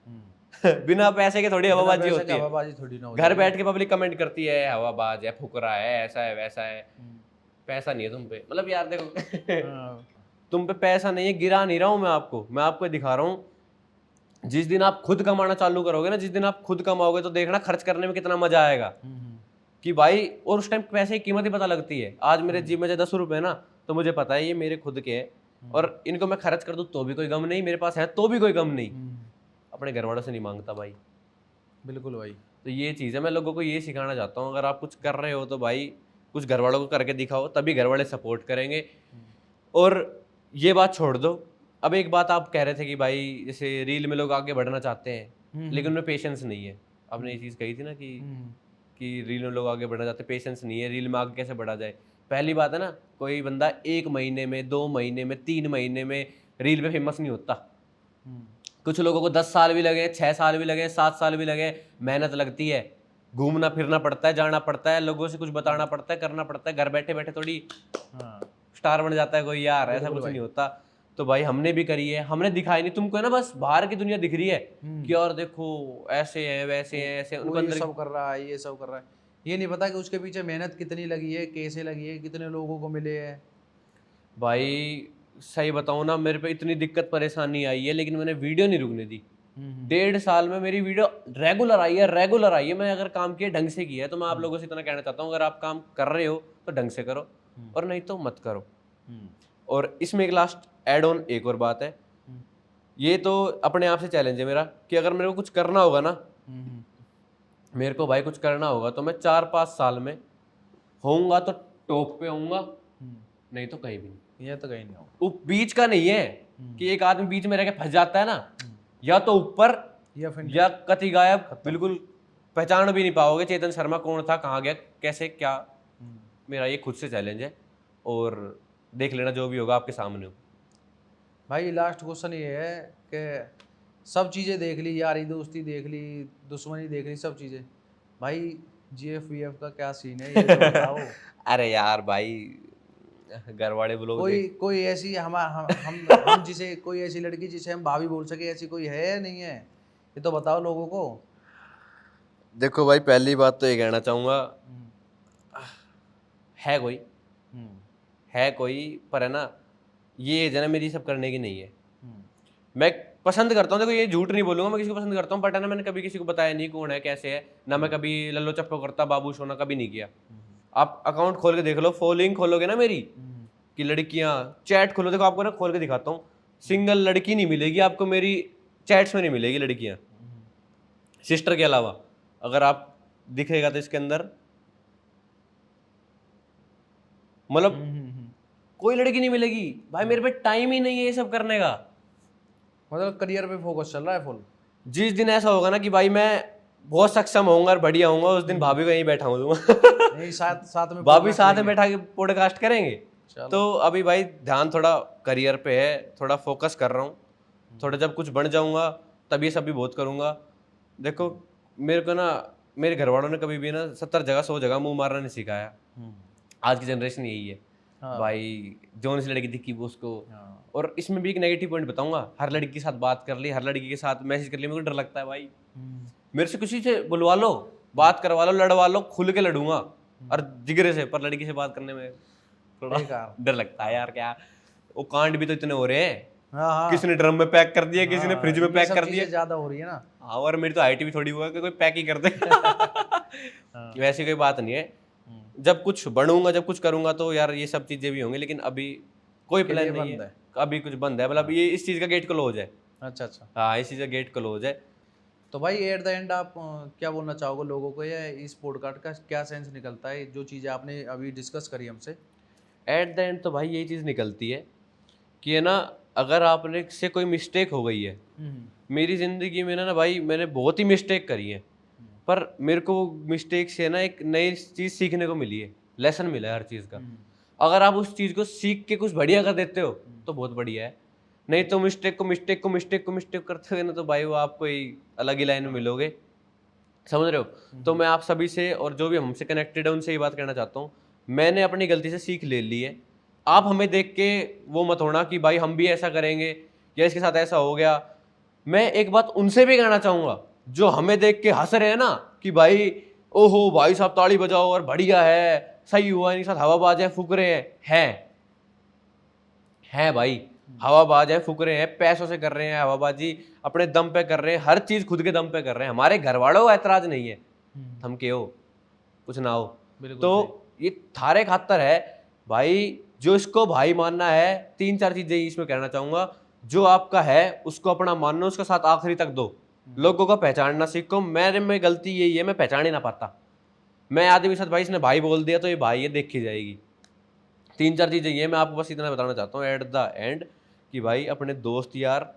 बिना पैसे के थोड़ी हवाबाजी होती है। हवाबाजी थोड़ी ना घर बैठ के पब्लिक कमेंट करती है हवाबाज है, फुकरा है, ऐसा है वैसा है। पैसा नहीं है तुम पे, मतलब यार देखो, तुम पे पैसा नहीं है, गिरा नहीं रहा हूँ मैं आपको दिखा रहा हूँ। जिस दिन आप खुद कमाना चालू करोगे ना, जिस दिन आप खुद कमाओगे, तो देखना खर्च करने में कितना मजा आएगा कि भाई। और उस टाइम पैसे की कीमत ही पता लगती है। आज मेरे जेब में 10 रुपए ना, तो मुझे पता है ये मेरे खुद के हैं, और इनको मैं खर्च कर दूं तो भी कोई गम नहीं, मेरे पास है तो भी कोई गम नहीं। अपने घर वालों से नहीं मांगता भाई। बिल्कुल भाई। तो ये चीज़ है, मैं लोगों को ये सिखाना चाहता हूँ, अगर आप कुछ कर रहे हो तो भाई कुछ घर वालों को करके दिखाओ, तभी घर वाले सपोर्ट करेंगे। और ये बात छोड़ दो, अब एक बात आप कह रहे थे कि भाई जैसे रील में लोग आगे बढ़ना चाहते हैं लेकिन उनमें पेशेंस नहीं है। आपने ये चीज़ कही थी ना कि रील में लोग आगे बढ़ना चाहते हैं, पेशेंस नहीं है, रील में आगे कैसे बढ़ा जाए। पहली बात है ना, कोई बंदा 1 महीने में, 2 महीने में, 3 महीने में रील पे फेमस नहीं होता। कुछ लोगों को 10 साल भी लगे, 6 साल भी लगे, 7 साल भी लगे, मेहनत लगती है, घूमना फिरना पड़ता है, जाना पड़ता है, लोगों से कुछ बताना पड़ता है, करना पड़ता है। घर बैठे बैठे थोड़ी स्टार बन जाता है कोई यार, ऐसा कुछ नहीं होता। तो भाई हमने भी करी है, हमने दिखाई नहीं तुमको, है ना, बस बाहर की दुनिया दिख रही है कि और देखो ऐसे है वैसे है ऐसे, उनको वो ये अंदर सब कर रहा है, ये सब कर रहा है, ये नहीं पता कि उसके पीछे मेहनत कितनी लगी है, कैसे लगी है, कितने लोगों को मिले हैं। भाई सही बताऊं ना, मेरे पे इतनी दिक्कत परेशानी आई है लेकिन मैंने वीडियो नहीं रुकने दी। 1.5 साल में मेरी वीडियो रेगुलर आई है, रेगुलर आई है। मैं अगर काम किया ढंग से किया है तो मैं आप लोगों से इतना कहना चाहता हूँ, अगर आप काम कर रहे हो तो ढंग से करो और नहीं तो मत करो। और इसमें एक लास्ट एड ऑन एक और बात है, ये तो अपने आप से चैलेंज है मेरा कि अगर मेरे को कुछ करना होगा ना, मेरे को भाई कुछ करना होगा तो मैं 4-5 साल में होऊंगा तो टॉप पे होऊंगा, नहीं तो कहीं भी नहीं। ये तो कहीं नहीं होगा। वो बीच का नहीं है कि एक आदमी बीच में रह के फंस जाता है ना, या तो ऊपर या फिर या कति गायब, बिल्कुल पहचान भी नहीं पाओगे चेतन शर्मा कौन था, कहाँ गया, कैसे क्या। मेरा ये खुद से चैलेंज है और देख लेना जो भी होगा आपके सामने हो। भाई लास्ट क्वेश्चन ये है कि सब चीज़ें देख ली, यारी दोस्ती देख ली, दुश्मनी देख ली, सब चीज़ें, भाई GF का क्या सीन है ये तो बताओ। अरे यार भाई घर वाले लोग कोई ऐसी हम जिसे, कोई ऐसी लड़की जिसे हम भाभी बोल सके, ऐसी कोई है या नहीं है, ये तो बताओ लोगों को। देखो भाई पहली बात तो ये कहना चाहूँगा, है कोई, है कोई, पर है ना ये एज है ना मेरी सब करने की नहीं है। मैं पसंद करता हूँ, देखो ये झूठ नहीं बोलूंगा, मैं किसी को पसंद करता हूँ, बट है ना मैंने कभी किसी को बताया नहीं कौन है कैसे है, ना मैं कभी लल्लो चप्पो करता बाबू सोना कभी नहीं किया। आप अकाउंट खोल के देख लो, फॉलोइंग खोलोगे ना मेरी कि लड़कियां, चैट खोलो, देखो आपको ना खोल के दिखाता हूँ, सिंगल लड़की नहीं मिलेगी आपको मेरी चैट्स में, नहीं मिलेगी लड़कियां सिस्टर के अलावा। अगर आप दिखेगा तो इसके अंदर मतलब कोई लड़की नहीं मिलेगी भाई, मेरे पे टाइम ही नहीं है ये सब करने का। मतलब करियर पे फोकस चल रहा है फुल। जिस दिन ऐसा होगा ना कि भाई मैं बहुत सक्षम होऊंगा और बढ़िया होऊंगा, उस दिन भाभी को यहीं बैठा हूँ दूंगा। नहीं, साथ में भाभी साथ में बैठा के पॉडकास्ट करेंगे। चलो। तो अभी भाई ध्यान थोड़ा करियर पे है, थोड़ा फोकस कर रहा हूँ, थोड़ा जब कुछ बन जाऊंगा तब ये सब भी बहुत करूंगा। देखो मेरे को ना मेरे घर वालों ने कभी भी ना 70 जगह 100 जगह मुंह मारना नहीं सिखाया। आज की जनरेशन यही है। हाँ। भाई जो सी लड़की दिखी वो उसको। हाँ। और इसमें भी एक नेगेटिव पॉइंट बताऊंगा, हर लड़की के साथ बात कर ली, हर लड़की के साथ मैसेज कर ली, मेरे को डर लगता है भाई। मेरे से किसी से बुलवा लो, बात करवा लो, लड़वा लो, खुल के लड़ूंगा और जिगरे से, पर लड़की से बात करने में थोड़ा डर लगता है यार। क्या वो कांड भी तो इतने हो रहे हैं, हाँ, किसी ने ड्रम में पैक कर दिया, किसी ने फ्रिज में पैक कर दिया, ज्यादा हो रही है ना। हाँ, और मेरी तो हाइट भी थोड़ी हुआ कि कोई पैक ही कर दे। वैसी कोई बात नहीं है, जब कुछ बनूंगा, जब कुछ करूंगा तो यार ये सब चीजें भी होंगी, लेकिन अभी कोई प्लान नहीं है, अभी कुछ बंद है, मतलब ये इस चीज का गेट क्लोज है। अच्छा अच्छा। हाँ, इस चीज का गेट क्लोज है। तो भाई एट द एंड आप क्या बोलना चाहोगे लोगों को, या इस पॉडकास्ट का क्या सेंस निकलता है, जो चीज़ें आपने अभी डिस्कस करी हमसे? एट द एंड तो भाई यही चीज़ निकलती है कि है ना, अगर आपने से कोई मिस्टेक हो गई है, मेरी ज़िंदगी में ना भाई मैंने बहुत ही मिस्टेक करी है, पर मेरे को मिस्टेक से ना एक नई चीज़ सीखने को मिली है, लेसन मिला है हर चीज़ का। अगर आप उस चीज़ को सीख के कुछ बढ़िया कर देते हो तो बहुत बढ़िया है, नहीं तो मिस्टेक करते हुए ना तो भाई वो आप कोई अलग ही लाइन में मिलोगे, समझ रहे हो। तो मैं आप सभी से और जो भी हमसे कनेक्टेड है उनसे ये बात कहना चाहता हूँ, मैंने अपनी गलती से सीख ले ली है। आप हमें देख के वो मत होना कि भाई हम भी ऐसा करेंगे या इसके साथ ऐसा हो गया। मैं एक बात उनसे भी कहना चाहूँगा जो हमें देख के हंस रहे हैं ना कि भाई ओहो भाई साहब ताली बजाओ और बढ़िया है, सही हुआ, इनके साथ हवाबाज है, फुकरे हैं भाई, हवाबाज है, फुकरे हैं, पैसों से कर रहे हैं हवाबाजी, अपने दम पे कर रहे हैं, हर चीज खुद के दम पे कर रहे हैं। हमारे घर वालों को ऐतराज नहीं है, हम के हो कुछ ना हो, तो ये थारे खातर है भाई। जो इसको भाई मानना है, 3-4 चीजें इसमें कहना चाहूंगा, जो आपका है उसको अपना मानो, उसका साथ आखिरी तक दो, लोगों को पहचानना सीखो। मेरे में गलती यही है, मैं पहचान ही ना पाता, मैं आदमी के साथ भाई इसने भाई बोल दिया तो ये भाई ये देखी जाएगी। 3-4 चीजें ये मैं आपको बस इतना बताना चाहता हूँ एट द एंड कि भाई अपने दोस्त यार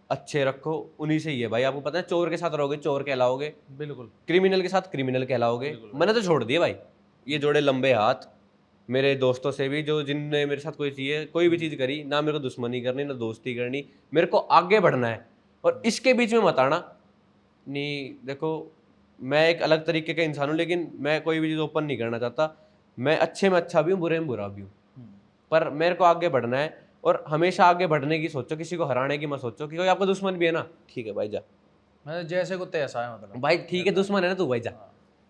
अच्छे रखो, उन्हीं से ही है भाई। आपको पता है चोर के साथ रहोगे चोर कहलाओगे, बिल्कुल, क्रिमिनल के साथ क्रिमिनल कहलाओगे। मैंने तो छोड़ दिया भाई ये जोड़े लंबे हाथ मेरे दोस्तों से भी, जो जिनने मेरे साथ कोई भी चीज़ करी, ना मेरे को दुश्मनी करनी ना दोस्ती करनी, मेरे को आगे बढ़ना है और इसके बीच में मत आना। नहीं देखो मैं एक अलग तरीके का इंसान हूँ, लेकिन मैं कोई भी चीज़ ओपन नहीं करना चाहता। मैं अच्छे में अच्छा भी हूँ, बुरे में बुरा भी हूँ, पर मेरे को आगे बढ़ना है और हमेशा आगे बढ़ने की सोचो, किसी को हराने की मत सोचो कि कोई आपका दुश्मन भी है ना, ठीक है भाई जा, मतलब जैसे को तैसा है, मतलब भाई ठीक है दुश्मन है ना तू, भाई जा,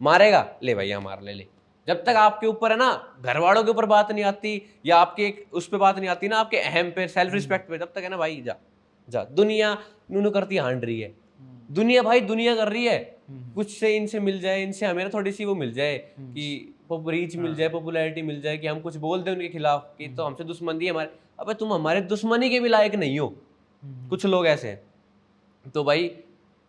मारेगा ले भैया मार ले। जब तक आपके ऊपर है ना घर वालों के ऊपर बात नहीं आती या आपके एक उस पे बात नहीं आती ना, आपके अहम पे, सेल्फ रिस्पेक्ट पे, तब तक है ना भाई जा जा। दुनिया नूनू करती हांड रही है, दुनिया भाई दुनिया कर रही है, कुछ से इनसे मिल जाए, इनसे हमें ना थोड़ी सी वो मिल जाए कि रीच मिल जाए, पॉपुलैरिटी मिल जाए, कि हम कुछ बोल दें उनके खिलाफ कि तो हमसे दुश्मनी है हमारे। अबे तुम हमारे दुश्मनी के भी लायक नहीं हो, कुछ लोग ऐसे हैं। तो भाई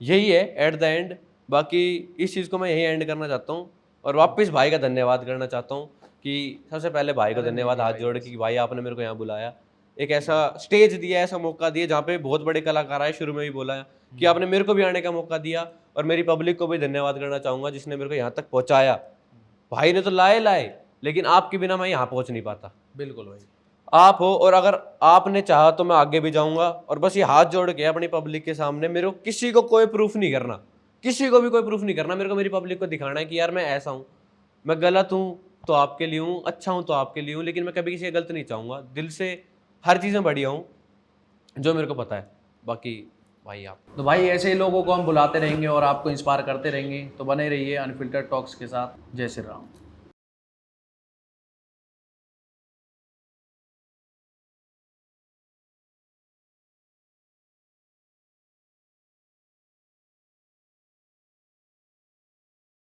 यही है एट द एंड। बाकी इस चीज़ को मैं यही एंड करना चाहता हूँ और वापस भाई का धन्यवाद करना चाहता हूँ कि सबसे पहले भाई को धन्यवाद हाथ जोड़ के कि भाई आपने मेरे को यहाँ बुलाया, एक ऐसा स्टेज दिया, ऐसा मौका दिया जहाँ पे बहुत बड़े कलाकार आए। शुरू में भी बोला कि आपने मेरे को भी आने का मौका दिया, और मेरी पब्लिक को भी धन्यवाद करना चाहूँगा जिसने मेरे को यहाँ तक पहुँचाया। भाई ने तो लाए, लेकिन आपके बिना मैं यहाँ पहुँच नहीं पाता। बिल्कुल भाई, आप हो, और अगर आपने चाहा तो मैं आगे भी जाऊँगा। और बस ये हाथ जोड़ के अपनी पब्लिक के सामने, मेरे को किसी को कोई प्रूफ नहीं करना, किसी को भी कोई प्रूफ नहीं करना। मेरे को मेरी पब्लिक को दिखाना है कि यार मैं ऐसा हूँ, मैं गलत हूँ तो आपके लिए हूँ, अच्छा हूँ तो आपके लिए हूँ, लेकिन मैं कभी किसी का गलत नहीं चाहूँगा। दिल से हर चीज़ में बढ़िया हूँ जो मेरे को पता है। बाकी भाई आप तो भाई ऐसे ही लोगों को हम बुलाते रहेंगे और आपको इंस्पायर करते रहेंगे, तो बने रहिए अनफिल्टर्ड टॉक्स के साथ। जय श्री राम।